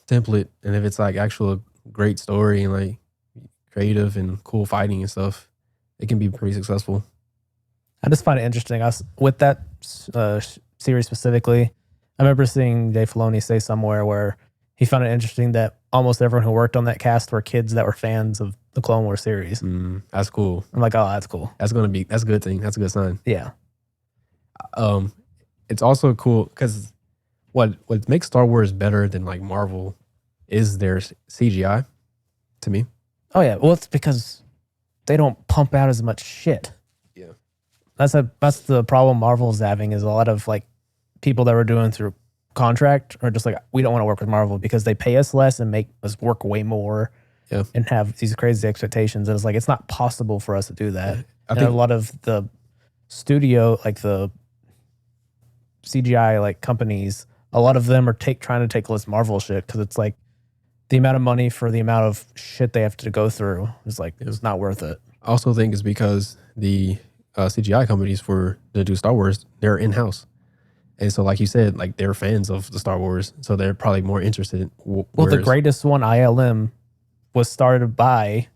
template. And if it's like actual great story and like creative and cool fighting and stuff, it can be pretty successful. I just find it interesting. With that series specifically, I remember seeing Dave Filoni say somewhere where he found it interesting that almost everyone who worked on that cast were kids that were fans of the Clone Wars series. That's cool. I'm like, oh, that's cool. That's a good thing. That's a good sign. Yeah. It's also cool because what makes Star Wars better than like Marvel is their CGI to me. Oh yeah. Well, it's because they don't pump out as much shit. Yeah. That's the problem Marvel's having is a lot of like people that were doing through contract are just like, we don't want to work with Marvel because they pay us less and make us work way more and have these crazy expectations. And it's like, it's not possible for us to do that. I think a lot of the studio, like the CGI like companies, a lot of them are trying to take less Marvel shit because it's like the amount of money for the amount of shit they have to go through is like, it's not worth it. I also think it's because the CGI companies to do Star Wars, they're in-house. And so, like you said, like they're fans of the Star Wars, so they're probably more interested. Well, the greatest one, ILM, was started by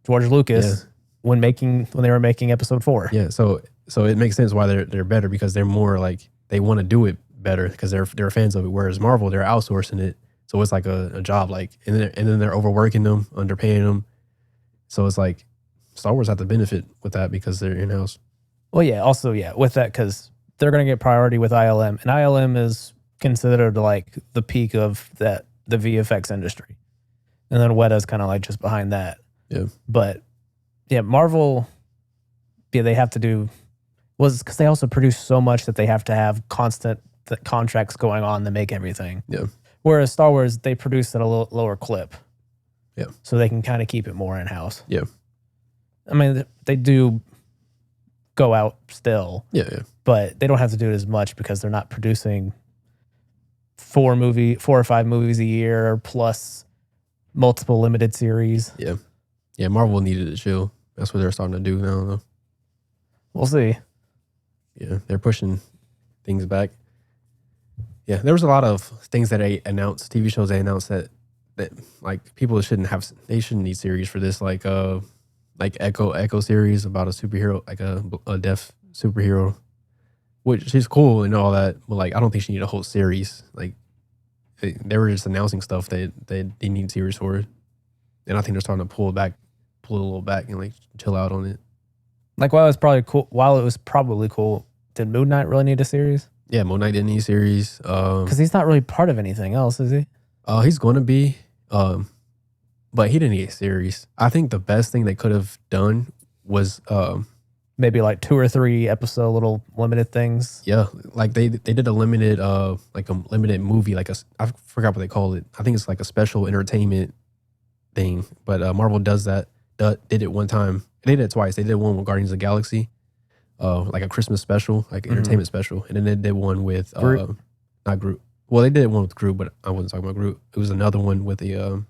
George Lucas when they were making Episode 4. Yeah, so it makes sense why they're better because they're more like they want to do it better because they're fans of it. Whereas Marvel, they're outsourcing it, so it's like a job, like and then they're overworking them, underpaying them. So it's like Star Wars have to benefit with that because they're in house. Well, yeah, also with that because they're going to get priority with ILM. And ILM is considered like the peak of the VFX industry. And then Weta's kind of like just behind that. Yeah. But yeah, Marvel, they have to do, because they also produce so much that they have to have constant contracts going on to make everything. Yeah. Whereas Star Wars, they produce at a lower clip. Yeah. So they can kind of keep it more in-house. Yeah. I mean, they do go out still. Yeah. But they don't have to do it as much because they're not producing 4 or 5 movies a year plus multiple limited series. Yeah. Yeah, Marvel needed to chill. That's what they're starting to do now, though. We'll see. Yeah, they're pushing things back. Yeah, there was a lot of things that they announced, TV shows they announced that like people shouldn't need series for this, like Echo series about a superhero, like a deaf superhero, which is cool and all that, but like I don't think she need a whole series. Like they were just announcing stuff that they need series for, and I think they're starting to pull a little back and like chill out on it. Like while it was probably cool, did Moon Knight really need a series? Yeah, Moon Knight didn't need a series. Because he's not really part of anything else, is he? He's going to be, but he didn't need a series. I think the best thing they could have done was maybe like 2 or 3 episode little limited things. Yeah, like they did a limited movie, like I forgot what they called it. I think it's like a special entertainment thing. But Marvel does that. Did it one time. They did it twice. They did one with Guardians of the Galaxy. Like a Christmas special, like entertainment special, and then they did one with not Groot. Well, they did one with Groot, but I wasn't talking about Groot. It was another one with I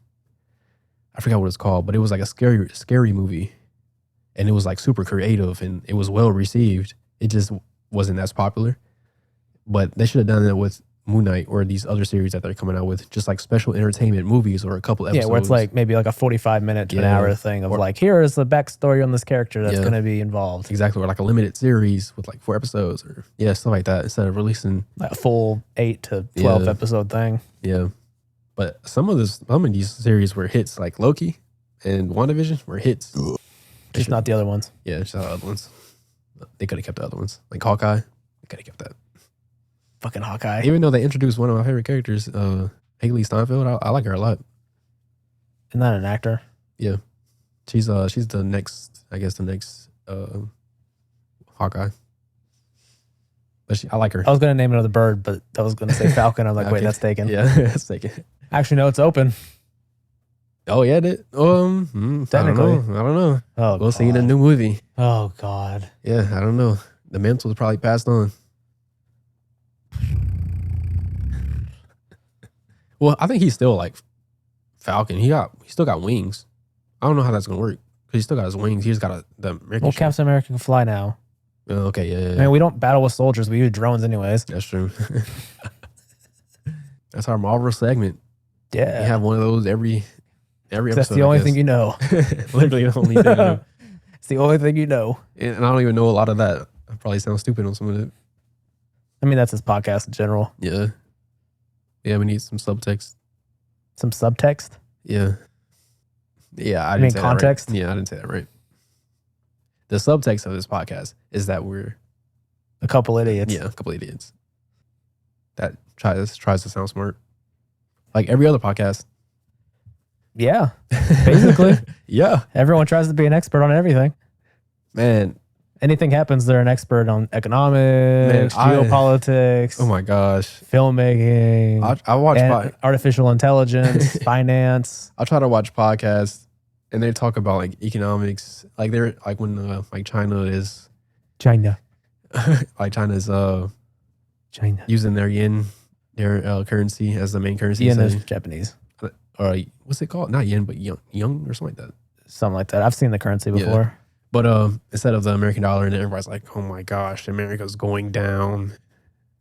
forgot what it's called, but it was like a scary movie, and it was like super creative and it was well received. It just wasn't as popular, but they should have done that with Moon Knight or these other series that they're coming out with, just like special entertainment movies or a couple episodes. Yeah, where it's like maybe like a 45-minute to an hour thing of like, here is the backstory on this character that's going to be involved. Exactly, or like a limited series with like 4 episodes or stuff like that, instead of releasing like a full 8 to 12 episode thing. Yeah, but some of these series were hits, like Loki and WandaVision were hits. Just not the other ones. Yeah, just not the other ones. They could have kept the other ones, like Hawkeye. They could have kept that. Fucking Hawkeye. Even though they introduced one of my favorite characters, Haley Steinfeld, I like her a lot. Isn't that an actor? Yeah, she's the next Hawkeye. But I like her. I was gonna name another bird, but I was gonna say falcon. I'm like, okay. Wait, that's taken. Yeah, that's taken. Actually, no, it's open. Oh yeah, technically, I don't know. Oh, we'll see in a new movie. Oh God. Yeah, I don't know. The mantle's probably passed on. Well, I think he's still like Falcon. He still got wings. I don't know how that's gonna work because he still got his wings. He just got the American. Well, Captain America can fly now. Oh, okay, yeah. I mean, we don't battle with soldiers. We use drones, anyways. That's true. That's our Marvel segment. Yeah, we have one of those every episode. That's the only thing you know. Literally the only thing you know. It's the only thing you know. And I don't even know a lot of that. I probably sound stupid on some of it. I mean, that's his podcast in general. Yeah. Yeah, we need some subtext. Some subtext? Yeah. Yeah, I didn't say context? That right. Yeah, I didn't say that right. The subtext of this podcast is that we're a couple idiots. Yeah, a couple idiots. That tries to sound smart. Like every other podcast. Yeah. Basically. Yeah. Everyone tries to be an expert on everything. Man. Anything happens, they're an expert on economics, geopolitics. Oh my gosh. Filmmaking. I watch artificial intelligence, finance. I try to watch podcasts and they talk about like economics. Like they're like when like China. Like China's China using their yen, their currency as the main currency. Yen is Japanese. Or what's it called? Not yen, but young or something like that. Something like that. I've seen the currency before. Yeah. But instead of the American dollar, and everybody's like, "Oh my gosh, America's going down."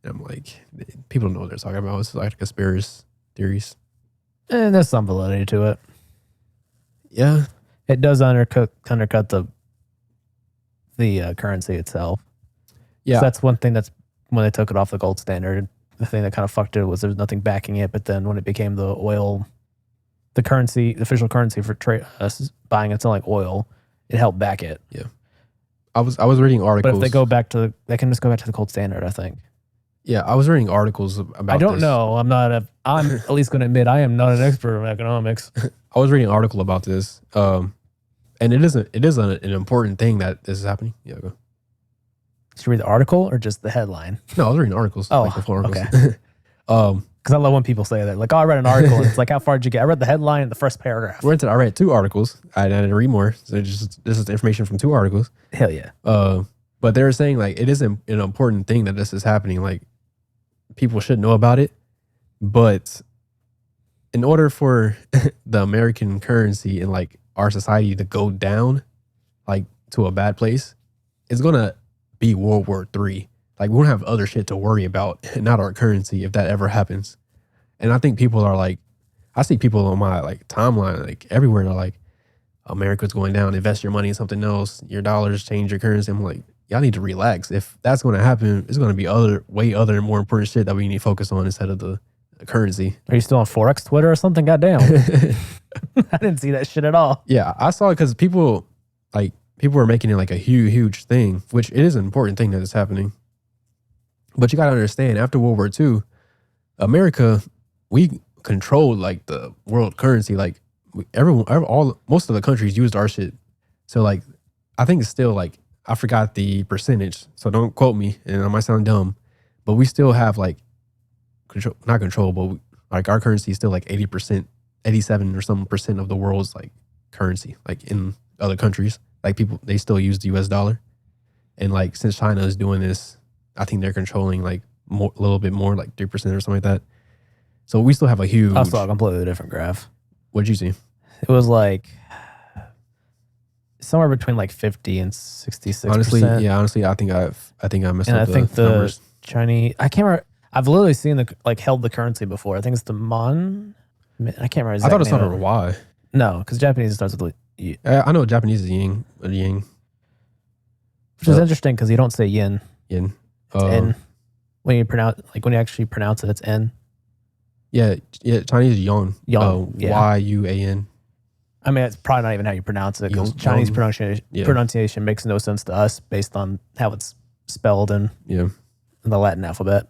And I'm like, people don't know what they're talking about. It's like conspiracy theories. And there's some validity to it. Yeah, it does undercut the currency itself. Yeah, so that's one thing. That's when they took it off the gold standard. The thing that kind of fucked it was there was nothing backing it. But then when it became the oil, the currency, the official currency for buying and selling oil, it helped back it. Yeah, I was reading articles. But if they can just go back to the gold standard, I think. Yeah, I was reading articles about. I don't know. I'm at least going to admit I am not an expert in economics. I was reading an article about this, and it is an important thing that this is happening. Yeah, go. Did you read the article or just the headline? No, I was reading articles. Oh, like the full articles. Okay. Because I love when people say that. Like, oh, I read an article. And it's like, how far did you get? I read the headline and the first paragraph. I read 2 articles. I didn't read more. So this is the information from 2 articles. Hell yeah. But they were saying like it is an important thing that this is happening. Like people should know about it. But in order for the American currency and like our society to go down, like to a bad place, it's gonna be World War III. Like, we won't have other shit to worry about, and not our currency if that ever happens. And I think people are like, I see people on my like timeline, like everywhere, they're like, America's going down, invest your money in something else, your dollars change your currency. I'm like, y'all need to relax. If that's going to happen, it's going to be way other and more important shit that we need to focus on instead of the currency. Are you still on Forex Twitter or something? Goddamn. I didn't see that shit at all. Yeah, I saw it because people were making it like a huge thing, which it is an important thing that is happening. But you got to understand, after World War II, America, we controlled like the world currency. Like most of the countries used our shit. So like, I think it's still like, I forgot the percentage, so don't quote me, and I might sound dumb, but we still have like not control, but like our currency is still like 80%, 87 or some percent of the world's like currency, like in other countries. Like people, they still use the US dollar. And like, since China is doing this, I think they're controlling like a little bit more, like 3% or something like that. So we still have a huge. I saw a completely different graph. What did you see? It was like somewhere between like 50 and 66%. Honestly, I think I messed up. And I think the numbers. Chinese, I can't remember. I've literally seen held the currency before. I think it's the Mon. I can't remember. I thought it started with Y. No, because Japanese starts with I know Japanese is yin, which is interesting because you don't say yin. Yin. It's N. When you actually pronounce it, it's N. Yeah. Chinese is yuan. Yuan. Y-U-A-N. I mean, it's probably not even how you pronounce it because Chinese pronunciation makes no sense to us based on how it's spelled in the Latin alphabet.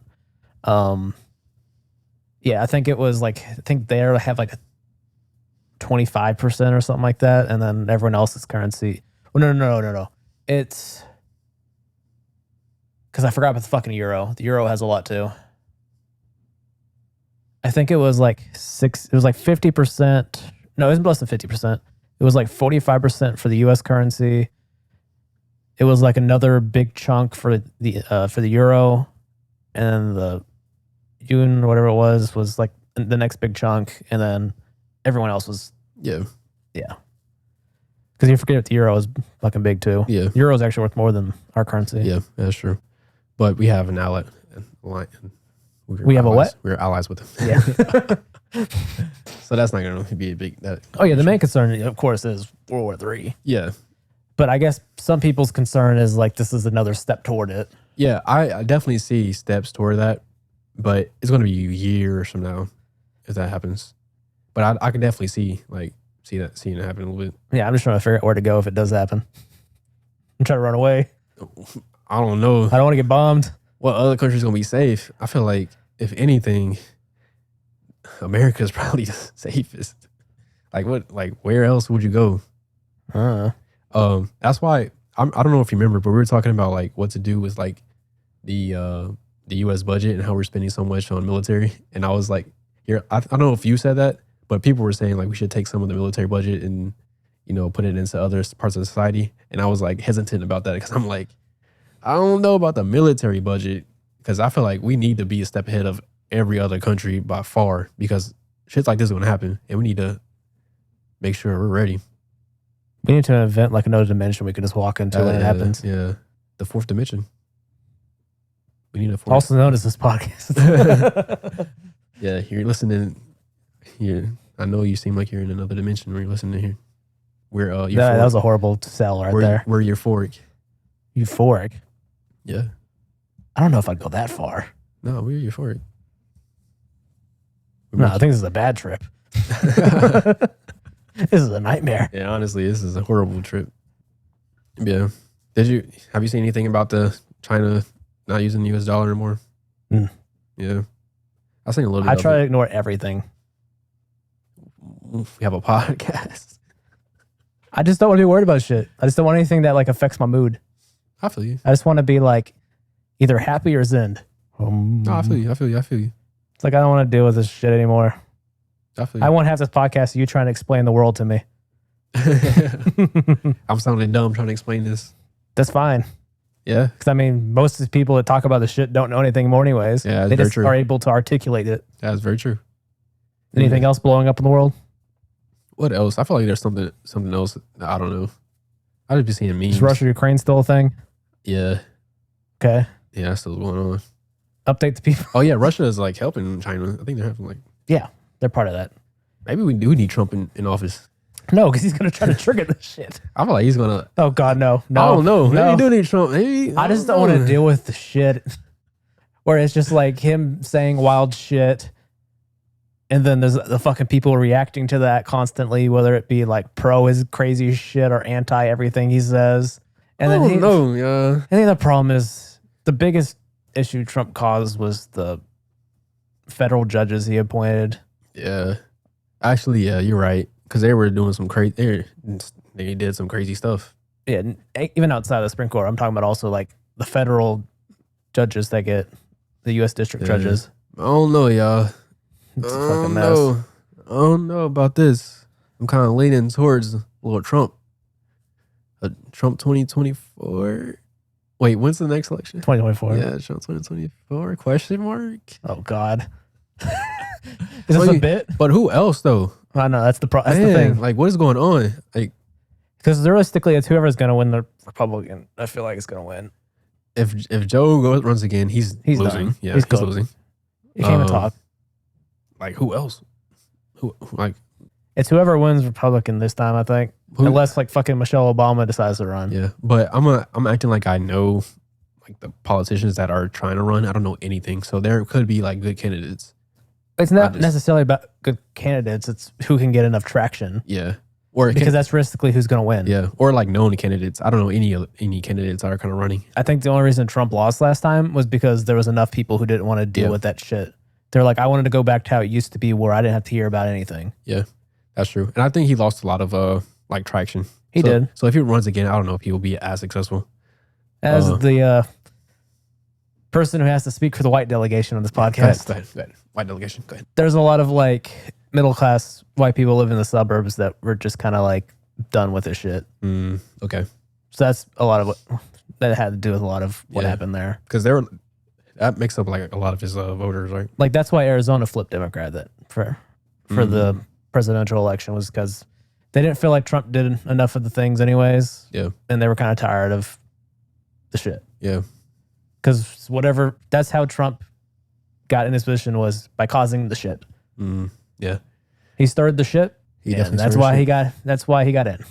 I think it was like, I think they have like a 25% or something like that, and then everyone else's currency. Well, no. It's because I forgot about the fucking euro. The euro has a lot too. I think it was like 50%. No, it was less than 50%. It was like 45% for the U.S. currency. It was like another big chunk for the euro, and the yuan, whatever it was like the next big chunk, and then everyone else was yeah. Because you forget the euro is fucking big too. Yeah, euro is actually worth more than our currency. Yeah, that's true. But we have an ally. We have a what? We're allies with them. Yeah. So that's not going to be a big. The main concern, of course, is World War III. Yeah. But I guess some people's concern is like this is another step toward it. Yeah, I definitely see steps toward that, but it's going to be years from now if that happens. But I can definitely seeing it happen a little bit. Yeah, I'm just trying to figure out where to go if it does happen. I'm trying to run away. I don't know. I don't want to get bombed. What other country's going to be safe? I feel like, if anything, America's probably the safest. Where else would you go? That's why I don't know if you remember, but we were talking about like what to do with like the U.S. budget and how we're spending so much on military. And I was like, I don't know if you said that, but people were saying like we should take some of the military budget and put it into other parts of society. And I was like hesitant about that because I'm like, I don't know about the military budget because I feel like we need to be a step ahead of every other country by far because shit like this is going to happen and we need to make sure we're ready. We need to invent like another dimension we can just walk into when it happens. Yeah. The fourth dimension. We need a fourth. Also known as this podcast. Yeah, you're listening here. I know you seem like you're in another dimension when you're listening here. That was a horrible sell there. We're euphoric. Euphoric? Yeah. I don't know if I'd go that far. No, we're euphoric. I think this is a bad trip. This is a nightmare. Yeah, honestly, this is a horrible trip. Yeah. Have you seen anything about the China not using the US dollar anymore? Yeah. I've seen a little bit. I try to ignore everything. We have a podcast. I just don't want to be worried about shit. I just don't want anything that like affects my mood. I feel you. I just want to be like either happy or zen. No, I feel you. It's like I don't want to deal with this shit anymore. I won't have this podcast of you trying to explain the world to me. I'm sounding dumb trying to explain this. That's fine. Yeah. Because I mean, most of the people that talk about this shit don't know anything more anyways. Yeah, they just are able to articulate it. That's very true. Anything else blowing up in the world? What else? I feel like there's something else. I don't know. I just be seeing memes. Is Russia Ukraine still a thing? Yeah. Okay. Yeah, that's still going on. Update the people. Oh yeah, Russia is like helping China. I think they're having like. Yeah, they're part of that. Maybe we do need Trump in office. No, because he's gonna try to trigger this shit. I feel like he's gonna. Oh God, no. I don't know. No. Maybe do need Trump. Maybe I just don't want to deal with the shit where it's just like him saying wild shit, and then there's the fucking people reacting to that constantly, whether it be like pro his crazy shit or anti everything he says. And then I think the problem is the biggest issue Trump caused was the federal judges he appointed. Yeah, actually, yeah, you're right. Because they were doing some crazy. They did some crazy stuff. Yeah, even outside of the Supreme Court, I'm talking about also like the federal judges that get the U.S. district judges. I don't know, y'all. It's a fucking mess. I don't know about this. I'm kind of leaning towards a little Trump. Trump 2024. Wait, when's the next election? 2024. Yeah, Trump 2024? Question mark. Oh God. Is this a bit? But who else though? I know that's the the thing. Like, what is going on? Like, because realistically, it's whoever's going to win the Republican. I feel like it's going to win. If Joe runs again, he's losing. Done. Yeah, he's losing. He can't even talk. Like who else? Who like? It's whoever wins Republican this time. I think, unless like fucking Michelle Obama decides to run. Yeah, but I'm acting like I know like the politicians that are trying to run. I don't know anything, so there could be like good candidates. It's not necessarily about good candidates. It's who can get enough traction. Yeah. Or because that's realistically who's going to win. Yeah. Or like known candidates. I don't know any candidates that are kind of running. I think the only reason Trump lost last time was because there was enough people who didn't want to deal with that shit. They're like, I wanted to go back to how it used to be where I didn't have to hear about anything. Yeah, that's true. And I think he lost a lot of like traction. He did. So if he runs again, I don't know if he will be as successful. As the person who has to speak for the white delegation on this podcast. Go ahead. White delegation, go ahead. There's a lot of like middle class white people live in the suburbs that were just kind of like done with this shit. Okay. So that's a lot of what that had to do with a lot of what happened there. Because that makes up like a lot of his voters, right? Like that's why Arizona flipped Democrat for the presidential election, was because they didn't feel like Trump did enough of the things anyways. Yeah. And they were kind of tired of the shit. Yeah. Because that's how Trump got in his position, was by causing the shit. Yeah. He started the shit. That's why he got in.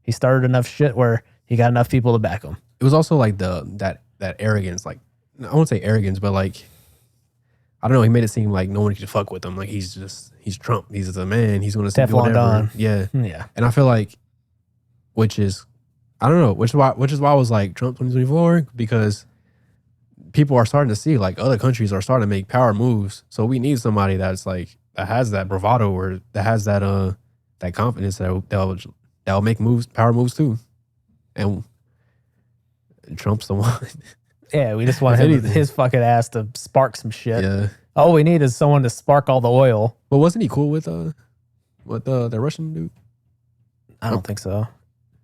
He started enough shit where he got enough people to back him. It was also like that arrogance, like I won't say arrogance, but like I don't know, he made it seem like no one could fuck with him. Like he's Trump. He's the man. He's gonna do whatever. Don. Yeah. Yeah. And I feel like which is why I was like Trump 2024, because people are starting to see like other countries are starting to make power moves. So we need somebody that's like that has that bravado or that has that confidence that'll make power moves too. And Trump's the one. Yeah, we just want his fucking ass to spark some shit. Yeah. All we need is someone to spark all the oil. But wasn't he cool with the Russian dude? I don't think so.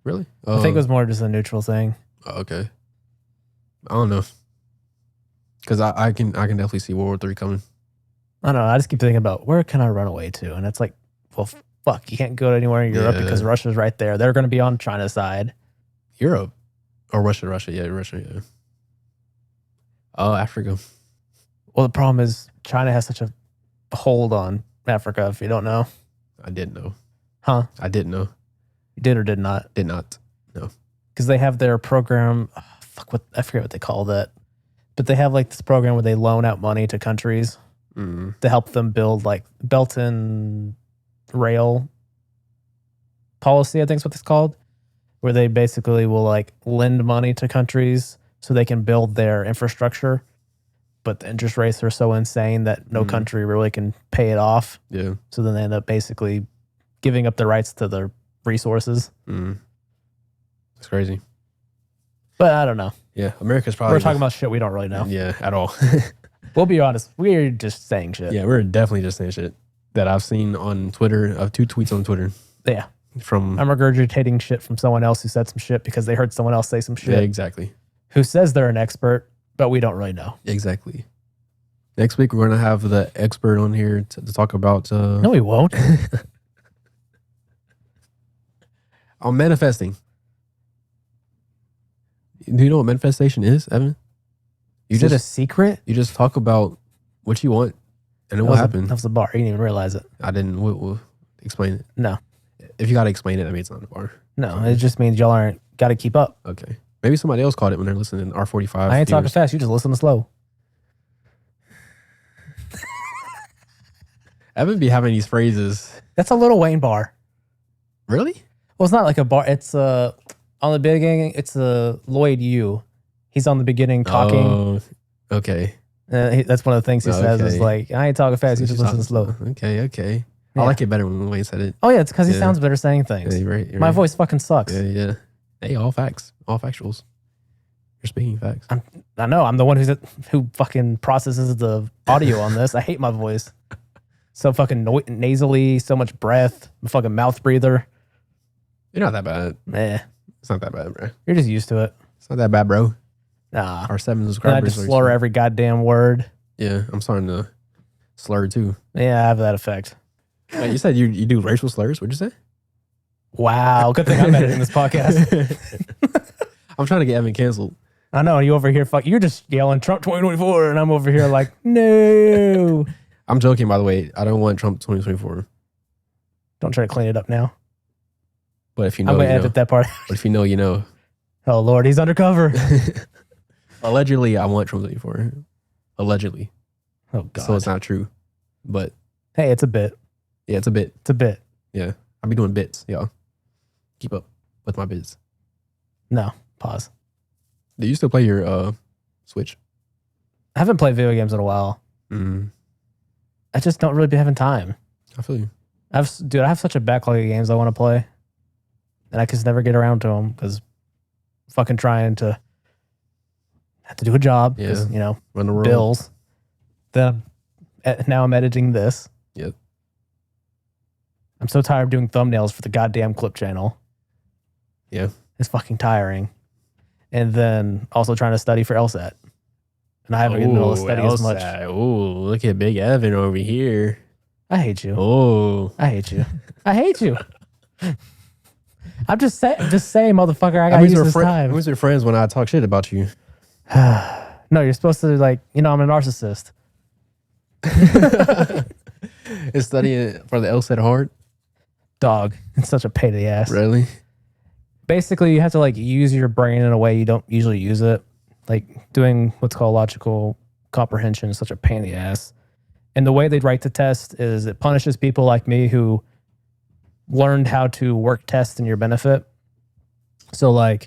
Really? I think it was more just a neutral thing. Okay. I don't know. Because I can definitely see World War III coming. I don't know. I just keep thinking about where can I run away to? And it's like, well, fuck, you can't go anywhere in Europe because Russia's right there. They're going to be on China's side. Europe? Or Russia. Yeah, Russia, yeah. Oh, Africa. Well, the problem is China has such a hold on Africa, if you don't know. I didn't know. Huh? I didn't know. You did or did not? Did not. No. Because they have their program. I forget what they call that. But they have like this program where they loan out money to countries to help them build like Belt and Rail policy, I think is what it's called, where they basically will like lend money to countries so they can build their infrastructure. But the interest rates are so insane that no country really can pay it off. Yeah. So then they end up basically giving up the rights to their resources. That's crazy. But I don't know. Yeah, America's probably... We're talking about shit we don't really know. Yeah, at all. We'll be honest. We're just saying shit. Yeah, we're definitely just saying shit that I've seen on Twitter. I have 2 tweets on Twitter. Yeah. I'm regurgitating shit from someone else who said some shit because they heard someone else say some shit. Yeah, exactly. Who says they're an expert, but we don't really know. Exactly. Next week, we're going to have the expert on here to talk about... No, we won't. On manifesting. Do you know what manifestation is, Evan? Is it a secret? You just talk about what you want, and then what happened? That was the bar. You didn't even realize it. I didn't. We'll explain it. No. If you got to explain it, I mean it's not a bar. No, it just means y'all aren't got to keep up. Okay. Maybe somebody else caught it when they're listening to R45. I ain't talking fast. You just listen slow. Evan be having these phrases. That's a Lil Wayne bar. Really? Well, it's not like a bar. It's on the beginning. It's Lloyd U. He's on the beginning talking. Oh, okay. That's one of the things he says is like, I ain't talking fast. You just listen slow. Okay. Yeah. I like it better when Wayne said it. Oh, yeah. It's because he sounds better saying things. Yeah, you're right. My voice fucking sucks. Yeah. Hey, all facts. All factuals. You're speaking facts. I know. I'm the one who fucking processes the audio on this. I hate my voice. So fucking nasally, so much breath. I'm a fucking mouth breather. You're not that bad. It's not that bad, bro. You're just used to it. It's not that bad, bro. Nah. Our 7 subscribers. I just slur every goddamn word. Yeah, I'm starting to slur too. Yeah, I have that effect. Wait, you said you do racial slurs? What'd you say? Wow. Good thing I'm editing this podcast. I'm trying to get Evan canceled. I know. You over here, you're just yelling Trump 2024, and I'm over here like, no. I'm joking, by the way. I don't want Trump 2024. Don't try to clean it up now. But if you know, I'm going to edit that part. But if you know, you know. Oh, Lord, he's undercover. Allegedly, I want Trump 2024. Allegedly. Oh, God. So it's not true. But. Hey, it's a bit. Yeah, it's a bit. It's a bit. Yeah. I'll be doing bits, y'all. Keep up with my bits. No. Pause. Do you still play your Switch? I haven't played video games in a while. I just don't really be having time. I feel you. I have such a backlog of games I want to play. And I just never get around to them because fucking trying to have to do a job because, run the world. Bills. Then now I'm editing this. Yep. I'm so tired of doing thumbnails for the goddamn clip channel. Yeah. It's fucking tiring. And then also trying to study for LSAT. And I haven't been able to study as much. Oh, look at Big Evan over here. I hate you. Oh. I hate you. I hate you. I'm just saying, motherfucker, I gotta use this time. Who's your friends when I talk shit about you? No, you're supposed to I'm a narcissist. Is studying for the LSAT hard? Dog. It's such a pain in the ass. Really? Basically, you have to use your brain in a way you don't usually use it. Doing what's called logical comprehension is such a pain in the ass. And the way they write the test is it punishes people like me who learned how to work tests in your benefit. So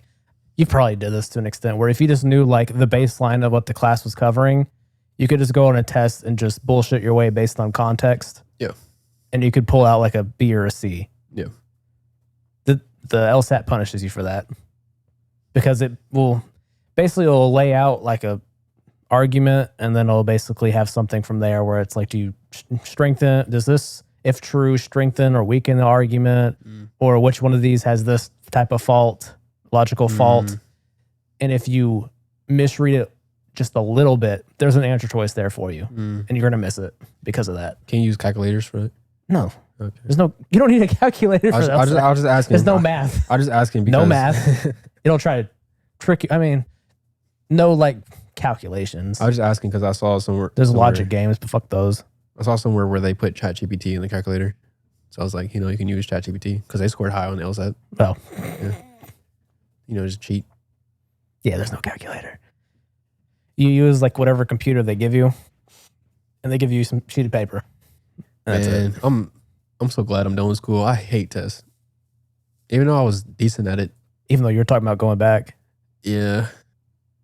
you probably did this to an extent where if you just knew the baseline of what the class was covering, you could just go on a test and just bullshit your way based on context. Yeah. And you could pull out a B or a C. Yeah. The LSAT punishes you for that because it'll lay out a argument and then it'll basically have something from there where it's do you does this, if true, strengthen or weaken the argument, or which one of these has this type of logical fault. And if you misread it just a little bit, there's an answer choice there for you and you're going to miss it because of that. Can you use calculators for it? No. Okay. You don't need a calculator for that. I'll just ask him. There's no math. I'll just ask him because. No math. It'll try to trick you. I mean, no calculations. I was just asking because I saw somewhere. There's logic games, but fuck those. I saw somewhere where they put ChatGPT in the calculator. So I was like, you can use ChatGPT because they scored high on the LSAT. Oh. Yeah. Just cheat. Yeah, there's no calculator. You use whatever computer they give you, and they give you some sheet of paper. And I'm so glad I'm done with school. I hate tests. Even though I was decent at it. Even though you're talking about going back. Yeah.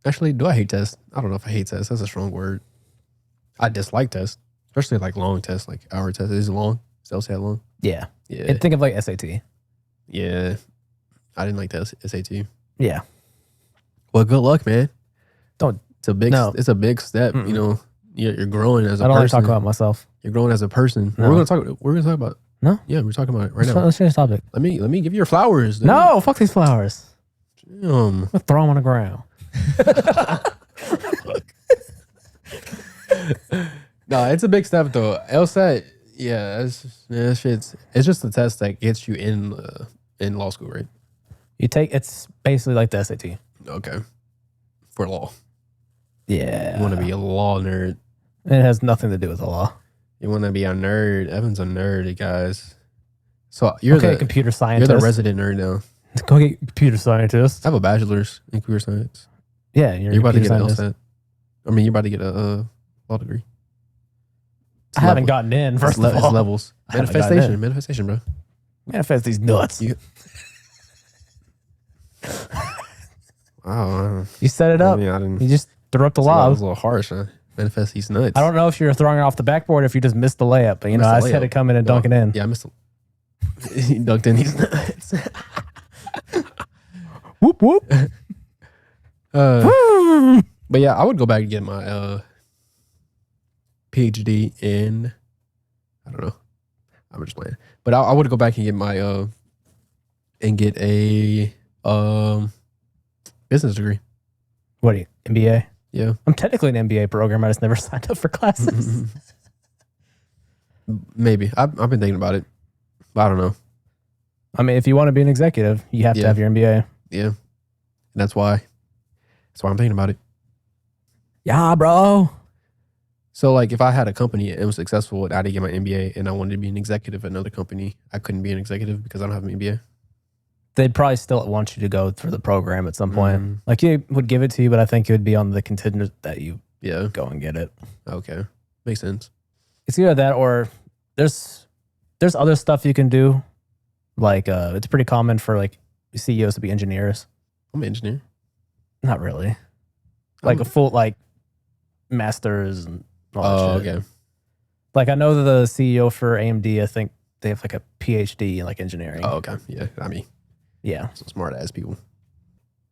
Actually, do I hate tests? I don't know if I hate tests. That's a strong word. I dislike tests. Especially long tests, hour tests. Is it long? Is LSAT long? Yeah. Yeah. And think of SAT. Yeah. I didn't like that SAT. Yeah. Well, good luck, man. It's a big step, You're growing as a person. I don't like to talk about myself. You're growing as a person. No. We're gonna talk about. No? Yeah, we're talking about it right now. Let's change the topic. Let me give you your flowers. Dude. No, fuck these flowers. Damn. I'll throw them on the ground. No, it's a big step though. LSAT, it's just the test that gets you in law school, right? It's basically like the SAT. Okay. For law. Yeah. You want to be a law nerd. It has nothing to do with the law. You want to be a nerd. Evan's a nerd, guys. So you're okay, the computer scientist. You're the resident nerd now. Go get computer scientist. I have a bachelor's in computer science. Yeah, you're about to get an LSAT. I mean, you're about to get a law degree. I haven't gotten in. First of all, it's levels. Manifestation, bro. Manifest these nuts. Wow. You set it up. I mean, you just threw up the lob. That was a little harsh. Huh? Manifest these nuts. I don't know if you're throwing it off the backboard or if you just missed the layup, but I just had to come in and dunk it in. Yeah, I missed. He dunked in these nuts. Whoop whoop. But yeah, I would go back and get my PhD in. I don't know. I'm just playing. But I would go back and get my and get a business degree. What are you, MBA? Yeah. I'm technically an MBA program. I just never signed up for classes. Maybe. I've been thinking about it. But I don't know. I mean, if you want to be an executive, you have to have your MBA. Yeah. And that's why I'm thinking about it. Yeah, bro. So like if I had a company and it was successful and I didn't get my MBA and I wanted to be an executive at another company, I couldn't be an executive because I don't have an MBA. They'd probably still want you to go through the program at some point. Like you would give it to you, but I think it would be on the contingent that you go and get it. Okay. Makes sense. It's either that or there's other stuff you can do. Like it's pretty common for like CEOs to be engineers. I'm an engineer. Not really. Like a full like masters and all that shit. Okay. Like I know the CEO for AMD, I think they have like a PhD in like engineering. Oh, okay. Yeah. I mean, yeah. Some smart ass people.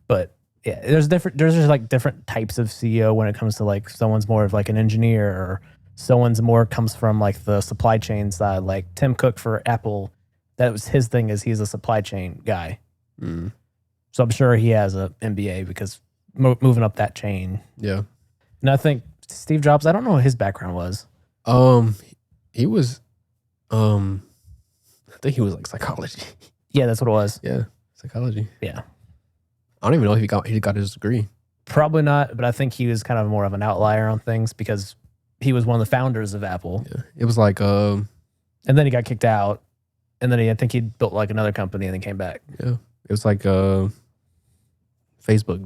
But yeah, there's just like different types of CEO when it comes to like someone's more of like an engineer or someone's more comes from like the supply chain side. Like Tim Cook for Apple, that was his thing is he's a supply chain guy. So I'm sure he has a MBA because moving up that chain. Yeah. And I think Steve Jobs, I don't know what his background was. He was, I think he was like psychology. Yeah, that's what it was. Yeah, psychology. Yeah. I don't even know if he got his degree. Probably not, but I think he was kind of more of an outlier on things because he was one of the founders of Apple. Yeah. It was like, and then he got kicked out. And then I think he built like another company and then came back. Yeah. It was like Facebook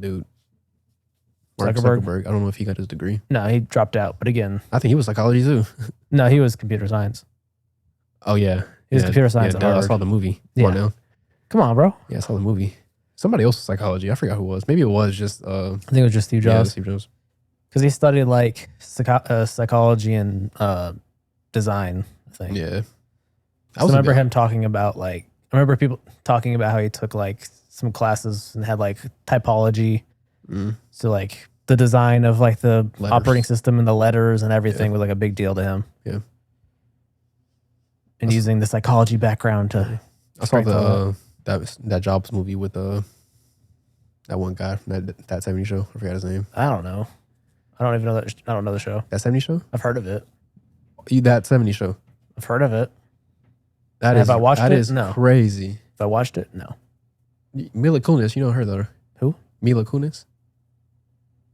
dude. Mark Zuckerberg. I don't know if he got his degree. No, he dropped out. But again, I think he was psychology too. No, he was computer science. Oh yeah. He was computer science. Yeah, I saw the movie. Come on now. Come on, bro. Yeah, I saw the movie. Somebody else was psychology. I forgot who it was. Maybe it was just I think it was just Steve Jobs. Yeah, Steve Jobs. Because he studied like psychology and design, I think. Yeah. I remember him talking about like, I remember people talking about how he took like some classes and had like typology. So like the design of like the operating system and the letters and everything was like a big deal to him. Yeah. And using the psychology background to. I saw that Jobs movie with that one guy from that 70 show. I forgot his name. I don't know. I don't even know that. I don't know the show. That 70 show? I've heard of it. That 70 show. I've heard of it. Have I watched it? That is no. Crazy. If I watched it, no. Mila Kunis, you know her though. Who? Mila Kunis.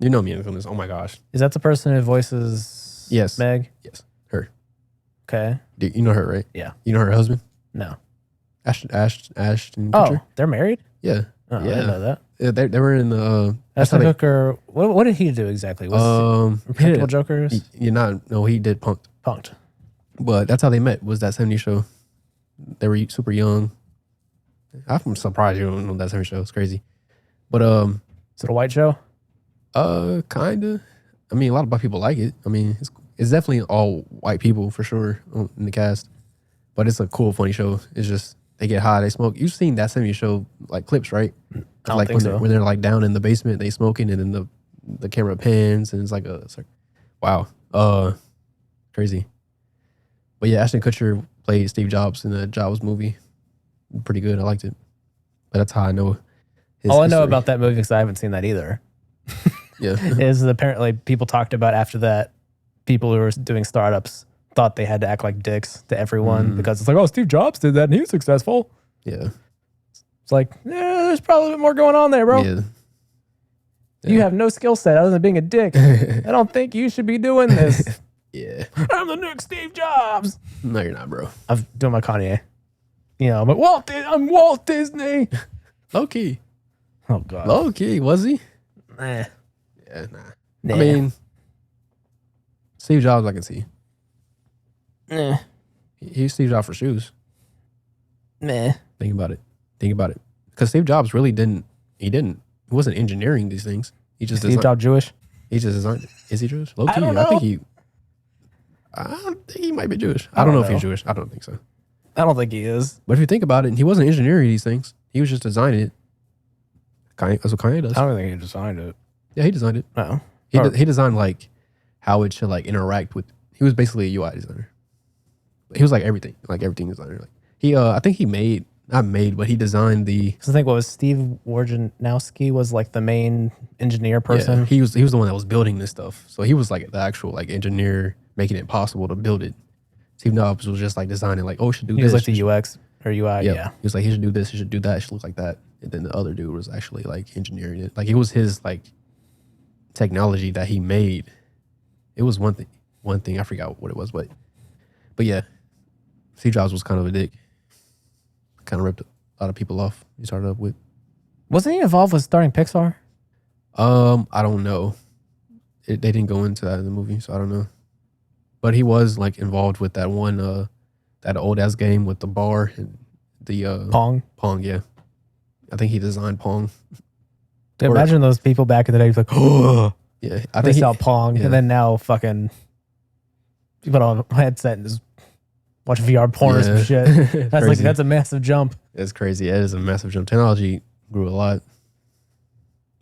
You know Mila Kunis. Oh my gosh. Is that the person who voices Meg? Yes. Her. Okay. You know her, right? Yeah. You know her husband? No. Ashton Oh, Kutcher? they're married? Yeah. Oh, I didn't know that. Yeah, they were in the Ashton Kutcher. What did he do exactly? Was Practical Jokers? No, he did Punk'd. But that's how they met, was that 70 show. They were super young. I'm surprised you don't know that 70 show. It's crazy. But is it a white show? Kinda. I mean, a lot of black people like it. I mean, it's definitely all white people for sure in the cast. But it's a cool, funny show. It's just they get high, they smoke. You've seen that 70 show like clips, right? I don't like think so. When they're like down in the basement, they smoking, and then the camera pans, and it's like wow, crazy. But yeah, Ashton Kutcher played Steve Jobs in the Jobs movie. Pretty good. I liked it. But that's how I know. All I know about that movie, because I haven't seen that either. Yeah, is apparently people talked about after that, people who were doing startups thought they had to act like dicks to everyone because it's like, oh, Steve Jobs did that and he was successful. Yeah. It's like, there's probably a bit more going on there, bro. Yeah. Yeah. You have no skill set other than being a dick. I don't think you should be doing this. Yeah. I'm the next Steve Jobs. No, you're not, bro. I'm doing my Kanye. I'm like, I'm Walt Disney. Low key. Oh, God. Low key, was he? Nah. Yeah, nah. I mean, Steve Jobs, I can see. Nah. He's Steve Jobs for shoes. Nah. Think about it. Because Steve Jobs really he wasn't engineering these things. He just Steve Jobs Jewish? He just designed. Is he Jewish? Low key. I don't know. I think he might be Jewish. I don't know if he's Jewish. I don't think so. I don't think he is. But if you think about it, he wasn't engineering these things. He was just designing it. That's what Kanye does. I don't think he designed it. Yeah, he designed it. No. He designed like how it should like interact with. He was basically a UI designer. He was like everything designer. Like I think he he designed the. So I think what was Steve Wojciechowski was like the main engineer person. Yeah, he was the one that was building this stuff. So he was like the actual like engineer making it possible to build it. Steve Jobs was just like designing like, oh, should do this. He was like the UX or UI. Yeah. He was like, he should do this, he should do that, it should look like that. And then the other dude was actually like engineering it. Like it was his like technology that he made. It was one thing, I forgot what it was, but yeah, Steve Jobs was kind of a dick. Kind of ripped a lot of people off. He started up with. Wasn't he involved with starting Pixar? I don't know. They didn't go into that in the movie, so I don't know. But he was like involved with that one, that old ass game with the bar and the Pong. Pong, yeah. I think he designed Pong. Imagine those people back in the day, like, oh, yeah. I think out Pong, and then now fucking you put on a headset and just watch VR porn or some shit. That's a massive jump. It's crazy. It is a massive jump. Technology grew a lot.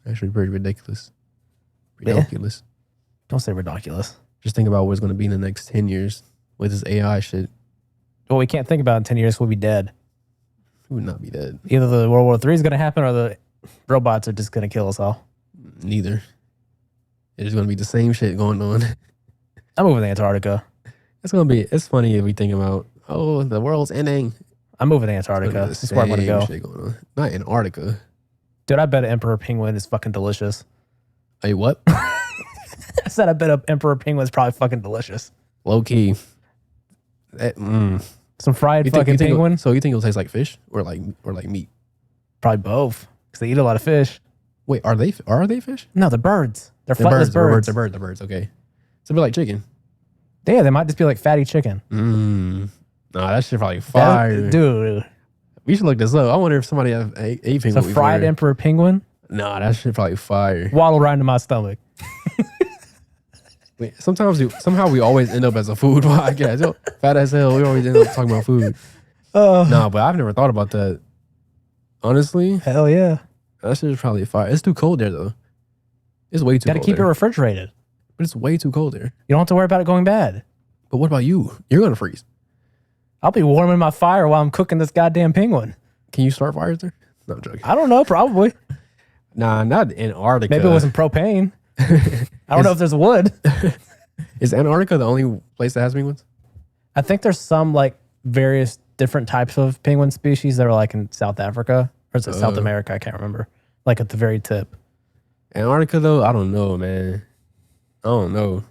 Actually, pretty ridiculous. Ridiculous. Yeah. Don't say ridiculous. Just think about what's going to be in the next 10 years with this AI shit. Well, we can't think about it in 10 years. We'll be dead. We would not be dead. Either the World War III is going to happen or the robots are just going to kill us all. Neither. It's going to be the same shit going on. I'm moving to Antarctica. It's funny if we think about, oh, the world's ending. I'm moving to Antarctica. This is where I want to go. Shit going on. Not Antarctica. Dude, I bet an emperor penguin is fucking delicious. Hey, what? I said I bet an emperor penguin is probably fucking delicious. Low key. Some fried penguin. So you think it'll taste like fish or like meat? Probably both, because they eat a lot of fish. Wait, are they fish? No, they're birds. They're flightless birds. They're birds. Okay, it's a bit like chicken. Yeah, they might just be like fatty chicken. Nah, that shit probably fire, dude. We should look this up. I wonder if somebody ate penguin. It's a fried emperor penguin. Nah, that shit probably fire. Waddle right into my stomach. Wait, somehow we always end up as a food podcast. Yo, fat as hell. We always end up talking about food. Nah, but I've never thought about that. Honestly, hell yeah, that shit is probably fire. It's too cold there though. It's way too. Gotta keep it refrigerated. But it's way too cold there. You don't have to worry about it going bad. But what about you? You're gonna freeze. I'll be warming my fire while I'm cooking this goddamn penguin. Can you start fires there? No, I'm joking. I don't know. Probably. Nah, not Antarctica. Maybe it wasn't propane. I don't know if there's wood. Is Antarctica the only place that has penguins? I think there's some like various different types of penguin species that are like in South Africa or is it South America? I can't remember. Like at the very tip. Antarctica though, I don't know, man. I don't know.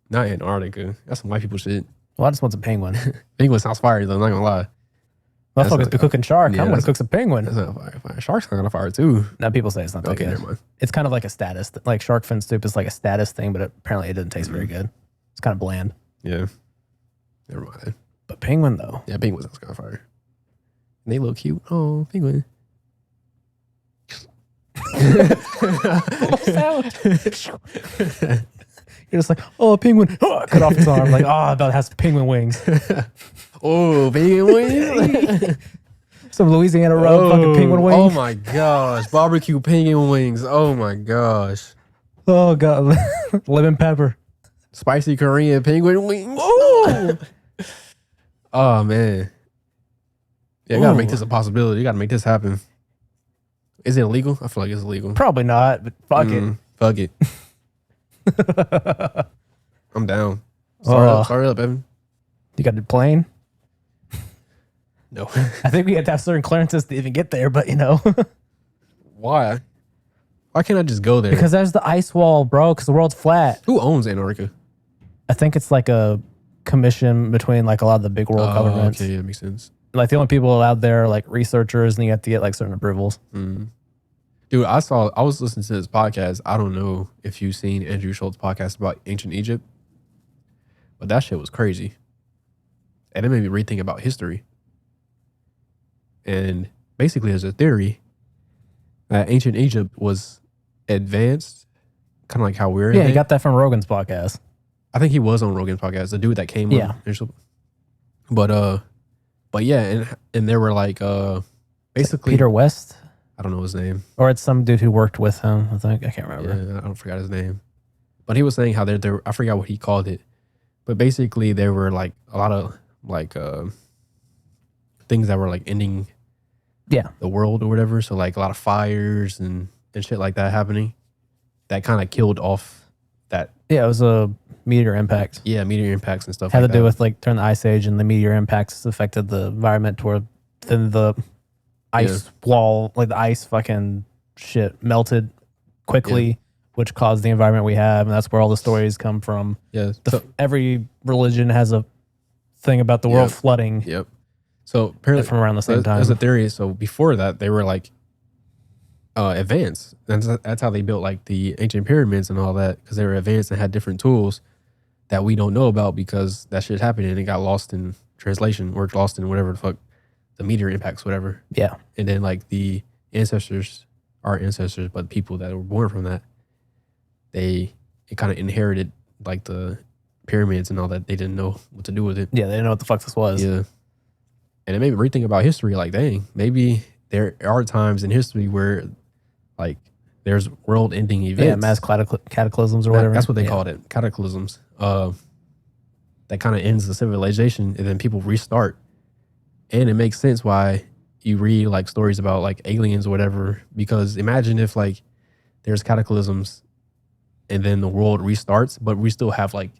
Not Antarctica. That's some white people shit. Well, I just want some penguin. Penguin sounds fire though. I'm not gonna lie. Motherfuckers be cooking shark. I'm gonna cook some penguin. That's not fire. Shark's not gonna fire too. Now people say it's not that okay, good. Never mind. It's kind of like a status. Like shark fin soup is like a status thing, but apparently it doesn't taste very good. It's kind of bland. Yeah. Never mind. But penguin though. Yeah, penguin sounds kind of fire. And they look cute. Oh, penguin. You're just like, oh, penguin. Oh, cut off his arm. Like, oh, about to have some penguin wings. Oh, penguin wings. Some Louisiana rub fucking penguin wings. Oh my gosh. Barbecue penguin wings. Oh my gosh. Oh, God. Lemon pepper. Spicy Korean penguin wings. Oh, oh man. Yeah, you gotta make this a possibility. You gotta make this happen. Is it illegal? I feel like it's illegal. Probably not, but fuck it. Fuck it. I'm down. Start up, Evan. You got the plane? No. I think we have to have certain clearances to even get there, but you know. Why? Why can't I just go there? Because there's the ice wall, bro. Because the world's flat. Who owns Antarctica? I think it's like a commission between like a lot of the big world governments. Okay, yeah, that makes sense. Like the only people allowed there are like researchers, and you have to get like certain approvals. Mm. Dude, I was listening to this podcast. I don't know if you've seen Andrew Schultz's podcast about ancient Egypt, but that shit was crazy. And it made me rethink about history. And basically, there's a theory that ancient Egypt was advanced, kind of like how we're advanced. Yeah, you got that from Rogan's podcast. I think he was on Rogan's podcast, the dude that came on. But yeah, and there were like basically Peter West. I don't know his name. Or it's some dude who worked with him, I think. I can't remember. Yeah, I don't forgot his name. But he was saying how there I forgot what he called it. But basically there were like a lot of like things that were like ending the world or whatever. So like a lot of fires and shit like that happening. That kind of killed off that. Yeah, it was a meteor impact. Yeah, meteor impacts and stuff had like that. to do with like during the ice age, and the meteor impacts affected the environment toward then the ice wall, like the ice fucking shit melted quickly, which caused the environment we have, and that's where all the stories come from. Yeah. Every religion has a thing about the world flooding. Yep. So apparently from around the same time. There's a theory. So before that, they were like advanced. That's how they built like the ancient pyramids and all that, because they were advanced and had different tools that we don't know about because that shit happened and it got lost in translation or lost in whatever the fuck. The meteor impacts, whatever. Yeah. And then like the ancestors, our ancestors, but people that were born from that, it kind of inherited like the pyramids and all that. They didn't know what to do with it. Yeah, they didn't know what the fuck this was. Yeah. And it made me rethink about history. Like, dang, maybe there are times in history where like there's world ending events. Yeah, mass cataclysms or whatever. That's what they called it. Cataclysms. That kind of ends the civilization and then people restart. And it makes sense why you read like stories about like aliens or whatever, because imagine if like there's cataclysms and then the world restarts, but we still have like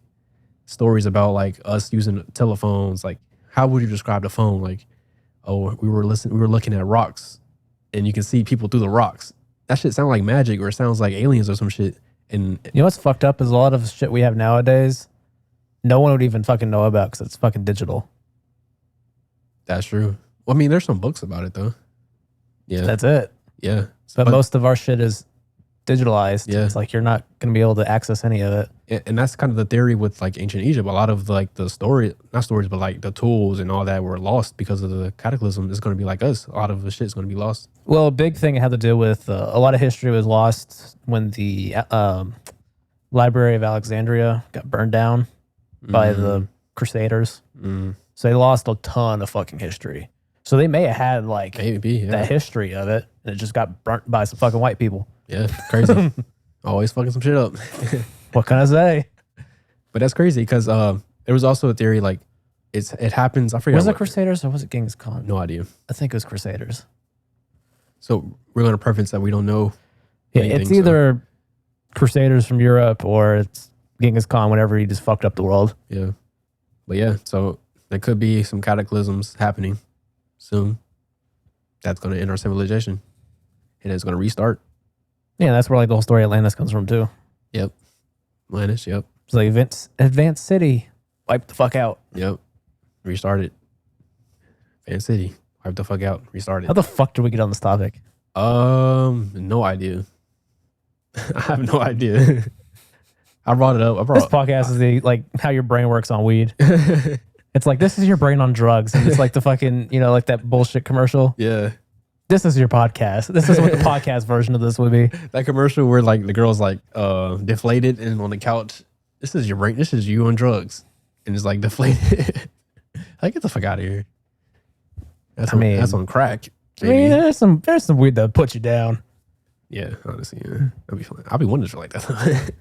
stories about like us using telephones. Like, how would you describe the phone? Like, oh, we were looking at rocks and you can see people through the rocks. That shit sounds like magic, or it sounds like aliens or some shit. And you know what's fucked up is a lot of shit we have nowadays, no one would even fucking know about because it's fucking digital. That's true. Well, I mean, there's some books about it though. Yeah. That's it. Yeah. But most of our shit is digitalized. Yeah. It's like you're not going to be able to access any of it. And that's kind of the theory with like ancient Egypt. A lot of like the not stories, but like the tools and all that were lost because of the cataclysm. It's going to be like us. A lot of the shit's going to be lost. Well, a big thing it had to do with a lot of history was lost when the Library of Alexandria got burned down by the Crusaders. So they lost a ton of fucking history. So they may have had like that history of it, and it just got burnt by some fucking white people. Yeah, crazy. Always fucking some shit up. What can I say? But that's crazy because there was also a theory like it happens. I forget. Was it Crusaders or was it Genghis Khan? No idea. I think it was Crusaders. So we're going to preference that we don't know. Yeah, it's either Crusaders from Europe or it's Genghis Khan whenever he just fucked up the world. Yeah. But yeah, so there could be some cataclysms happening soon. That's going to end our civilization. And it's going to restart. Yeah, that's where like the whole story of Atlantis comes from too. Yep. Atlantis, yep. It's like advanced city. Wipe the fuck out. Yep. Restart it. Advanced city. Wipe the fuck out. Restart it. How the fuck did we get on this topic? No idea. I have no idea. I brought it up. This podcast is like how your brain works on weed. It's like, this is your brain on drugs. And it's like the fucking, like that bullshit commercial. Yeah. This is your podcast. This is what the podcast version of this would be. That commercial where like the girl's like deflated and on the couch. This is your brain. This is you on drugs. And it's like deflated. Like, get the fuck out of here. That's on crack. Maybe. I mean, there's some weed that puts you down. Yeah, honestly, yeah. That'd be fun. I'll be wanting to like that.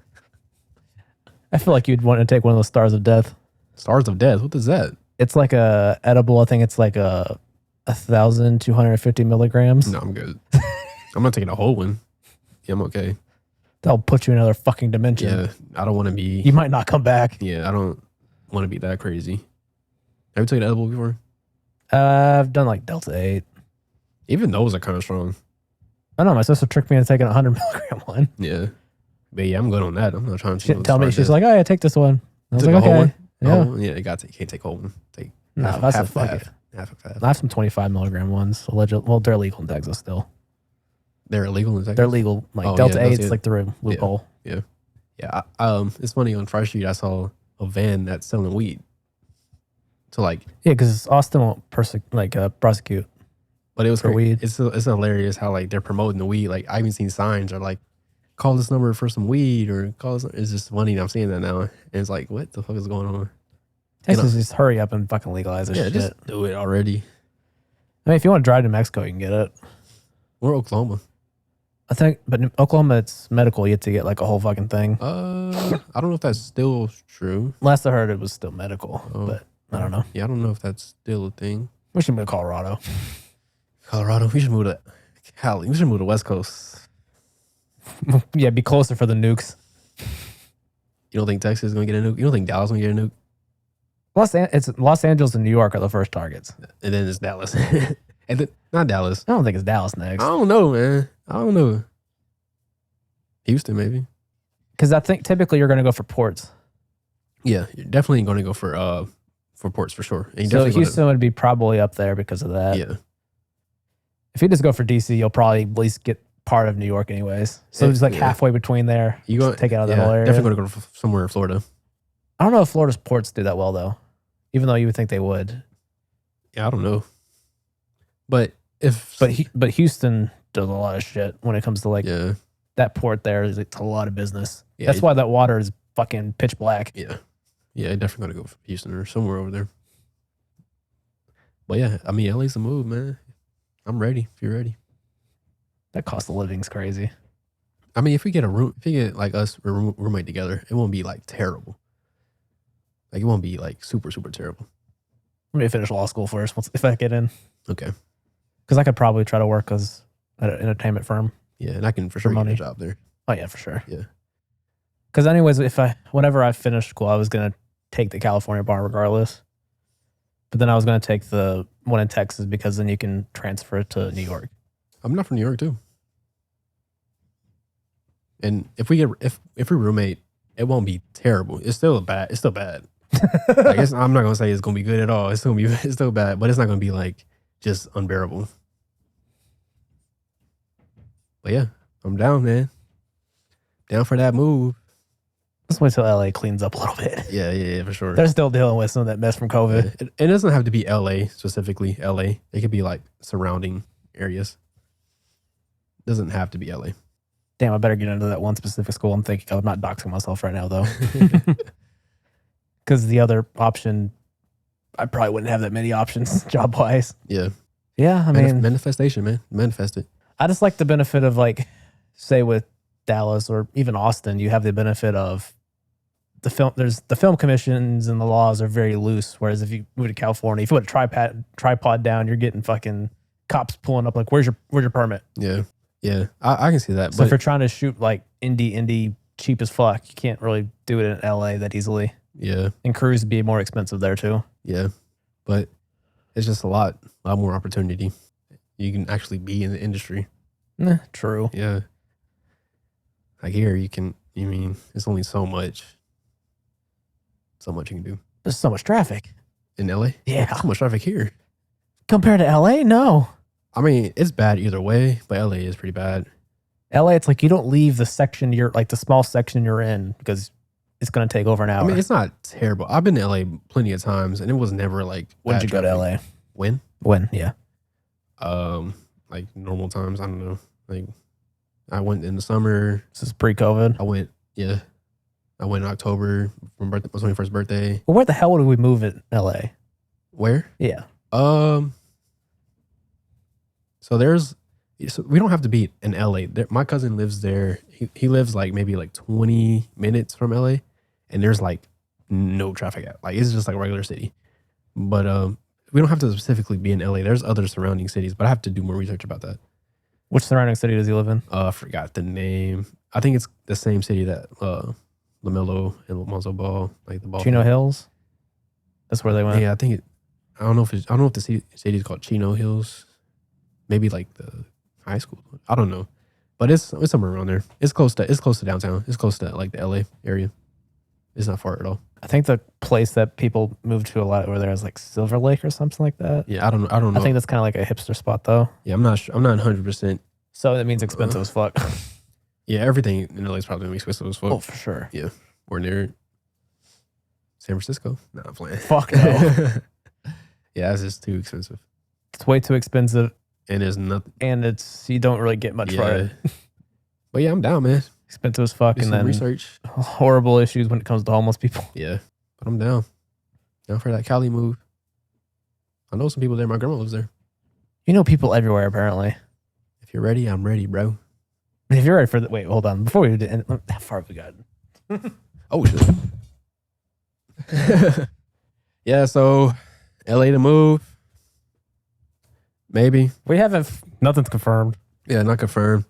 I feel like you'd want to take one of those stars of death. Stars of death? What is that? It's like a edible. I think it's like 1,250 milligrams. No, I'm good. I'm not taking a whole one. Yeah, I'm okay. That'll put you in another fucking dimension. Yeah, I don't want to be. You might not come back. Yeah, I don't want to be that crazy. Have you taken edible before? I've done like Delta 8. Even those are kind of strong. I know my sister tricked me into taking 100 milligram one. Yeah. But yeah, I'm good on that. I'm not trying to. She didn't tell me. She's like, oh yeah, take this one. I was like, a whole okay. one? Yeah. You can't take a whole one. Take no, that's half of half. I have some 25 milligram ones. Allegedly, well, they're illegal in Texas still. They're illegal in Texas? They're legal. Like Delta 8, it's like the loophole. Yeah. Yeah. It's funny, on Fry Street, I saw a van that's selling weed. So like. Yeah, because Austin won't prosecute. But it was for weed. It's hilarious how like they're promoting the weed. Like I even seen signs are like, call this number for some weed, or call this. It's just funny. I'm seeing that now, and it's like, what the fuck is going on? Texas, just hurry up and fucking legalize this shit. Just do it already. I mean, if you want to drive to Mexico, you can get it. Or Oklahoma. I think, but in Oklahoma, it's medical. You have to get like a whole fucking thing. I don't know if that's still true. Last I heard, it was still medical, but I don't know. Yeah, I don't know if that's still a thing. We should move to Colorado. We should move to Cali. We should move to West Coast. Yeah, be closer for the nukes. You don't think Texas is going to get a nuke? You don't think Dallas is going to get a nuke? It's Los Angeles and New York are the first targets. And then it's Dallas. And then, not Dallas. I don't think it's Dallas next. I don't know, man. I don't know. Houston, maybe. Because I think typically you're going to go for ports. Yeah, you're definitely going to go for ports for sure. And so Houston would be probably up there because of that. Yeah. If you just go for DC, you'll probably at least get part of New York anyways. So it's like halfway between there. You go take out the whole area. Definitely going to go somewhere in Florida. I don't know if Florida's ports do that well though, even though you would think they would. Yeah, I don't know. But Houston does a lot of shit when it comes to like that port there. It's a lot of business. Yeah, that's why that water is fucking pitch black. Yeah. Yeah, definitely going to go for Houston or somewhere over there. But yeah, I mean, LA's the move, man. I'm ready if you're ready. That cost of living's crazy. I mean, if we get like us roommate together, it won't be like terrible. Like it won't be like super, super terrible. Let me finish law school first if I get in. Okay. Because I could probably try to work as at an entertainment firm. Yeah, and I can for sure get a job there. Oh yeah, for sure. Yeah. Because anyways, whenever I finished school, I was gonna take the California bar regardless. But then I was gonna take the one in Texas because then you can transfer it to New York. I'm not from New York too. And if we roommate, it won't be terrible. It's still bad. I guess I'm not gonna say it's gonna be good at all. It's still bad, but it's not gonna be like just unbearable. But yeah, I'm down, man. Down for that move. Let's wait till LA cleans up a little bit. Yeah, for sure. They're still dealing with some of that mess from COVID. It doesn't have to be LA specifically. LA, it could be like surrounding areas. It doesn't have to be LA. Damn, I better get into that one specific school I'm thinking of. I'm not doxing myself right now though. Because the other option, I probably wouldn't have that many options job wise. Yeah. Yeah, I mean. Manifestation, man. Manifest it. I just like the benefit of like, say with Dallas or even Austin, you have the benefit of the film. There's the film commissions and the laws are very loose. Whereas if you move to California, if you put a tripod down, you're getting fucking cops pulling up like, where's your permit? Yeah. Yeah. I can see that. So if you're trying to shoot like indie cheap as fuck, you can't really do it in LA that easily. Yeah. And crews would be more expensive there too. Yeah. But it's just a lot more opportunity. You can actually be in the industry. True. Yeah. Like here, it's only so much you can do. There's so much traffic. In LA? Yeah. So much traffic here. Compared to LA? No. I mean, it's bad either way, but LA is pretty bad. LA, it's like you don't leave the section the small section you're in because it's going to take over an hour. I mean, it's not terrible. I've been to LA plenty of times and it was never like. When did you go to LA? When? Yeah. Like normal times. I don't know. Like I went in the summer. This is pre-COVID. I went in October for my 21st birthday. Well, where the hell would we move in LA? Where? Yeah. So we don't have to be in LA. My cousin lives there. He lives like maybe like 20 minutes from LA, and there's like no traffic out. Like it's just like a regular city. But we don't have to specifically be in LA. There's other surrounding cities, but I have to do more research about that. Which surrounding city does he live in? I forgot the name. I think it's the same city that LaMelo and Lonzo Ball, like the ball. Chino Hills. That's where they went. Yeah, I don't know if the city is called Chino Hills. Maybe like high school. I don't know, but it's somewhere around there. It's close to downtown. It's close to like the LA area. It's not far at all. I think the place that people move to a lot over there is like Silver Lake or something like that. Yeah, I don't know. I think that's kind of like a hipster spot though. Yeah, I'm not sure. I'm not 100%. So that means expensive as fuck. Yeah, everything in LA is probably gonna be expensive as fuck. Oh, for sure. Yeah, or near San Francisco. Nah, I'm playing. Fuck no. Yeah, it's just too expensive. It's way too expensive. And there's nothing. And you don't really get much for it. But yeah, I'm down, man. Expensive as fuck. Do and then research. Horrible issues when it comes to homeless people. Yeah, but I'm down. Down for that Cali move. I know some people there. My grandma lives there. You know people everywhere, apparently. If you're ready, I'm ready, bro. If you're ready for wait, hold on. Before we do, how far have we gotten? Oh, shit. Yeah, so LA to move. Maybe. We haven't, nothing's confirmed. Yeah, not confirmed.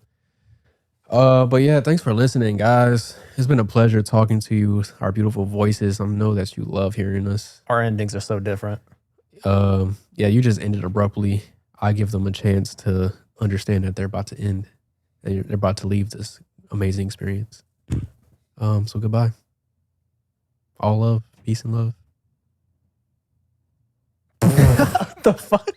But yeah, thanks for listening, guys. It's been a pleasure talking to you, our beautiful voices. I know that you love hearing us. Our endings are so different. Yeah, you just ended abruptly. I give them a chance to understand that they're about to end and they're about to leave this amazing experience. So goodbye. All love, peace and love. What the fuck?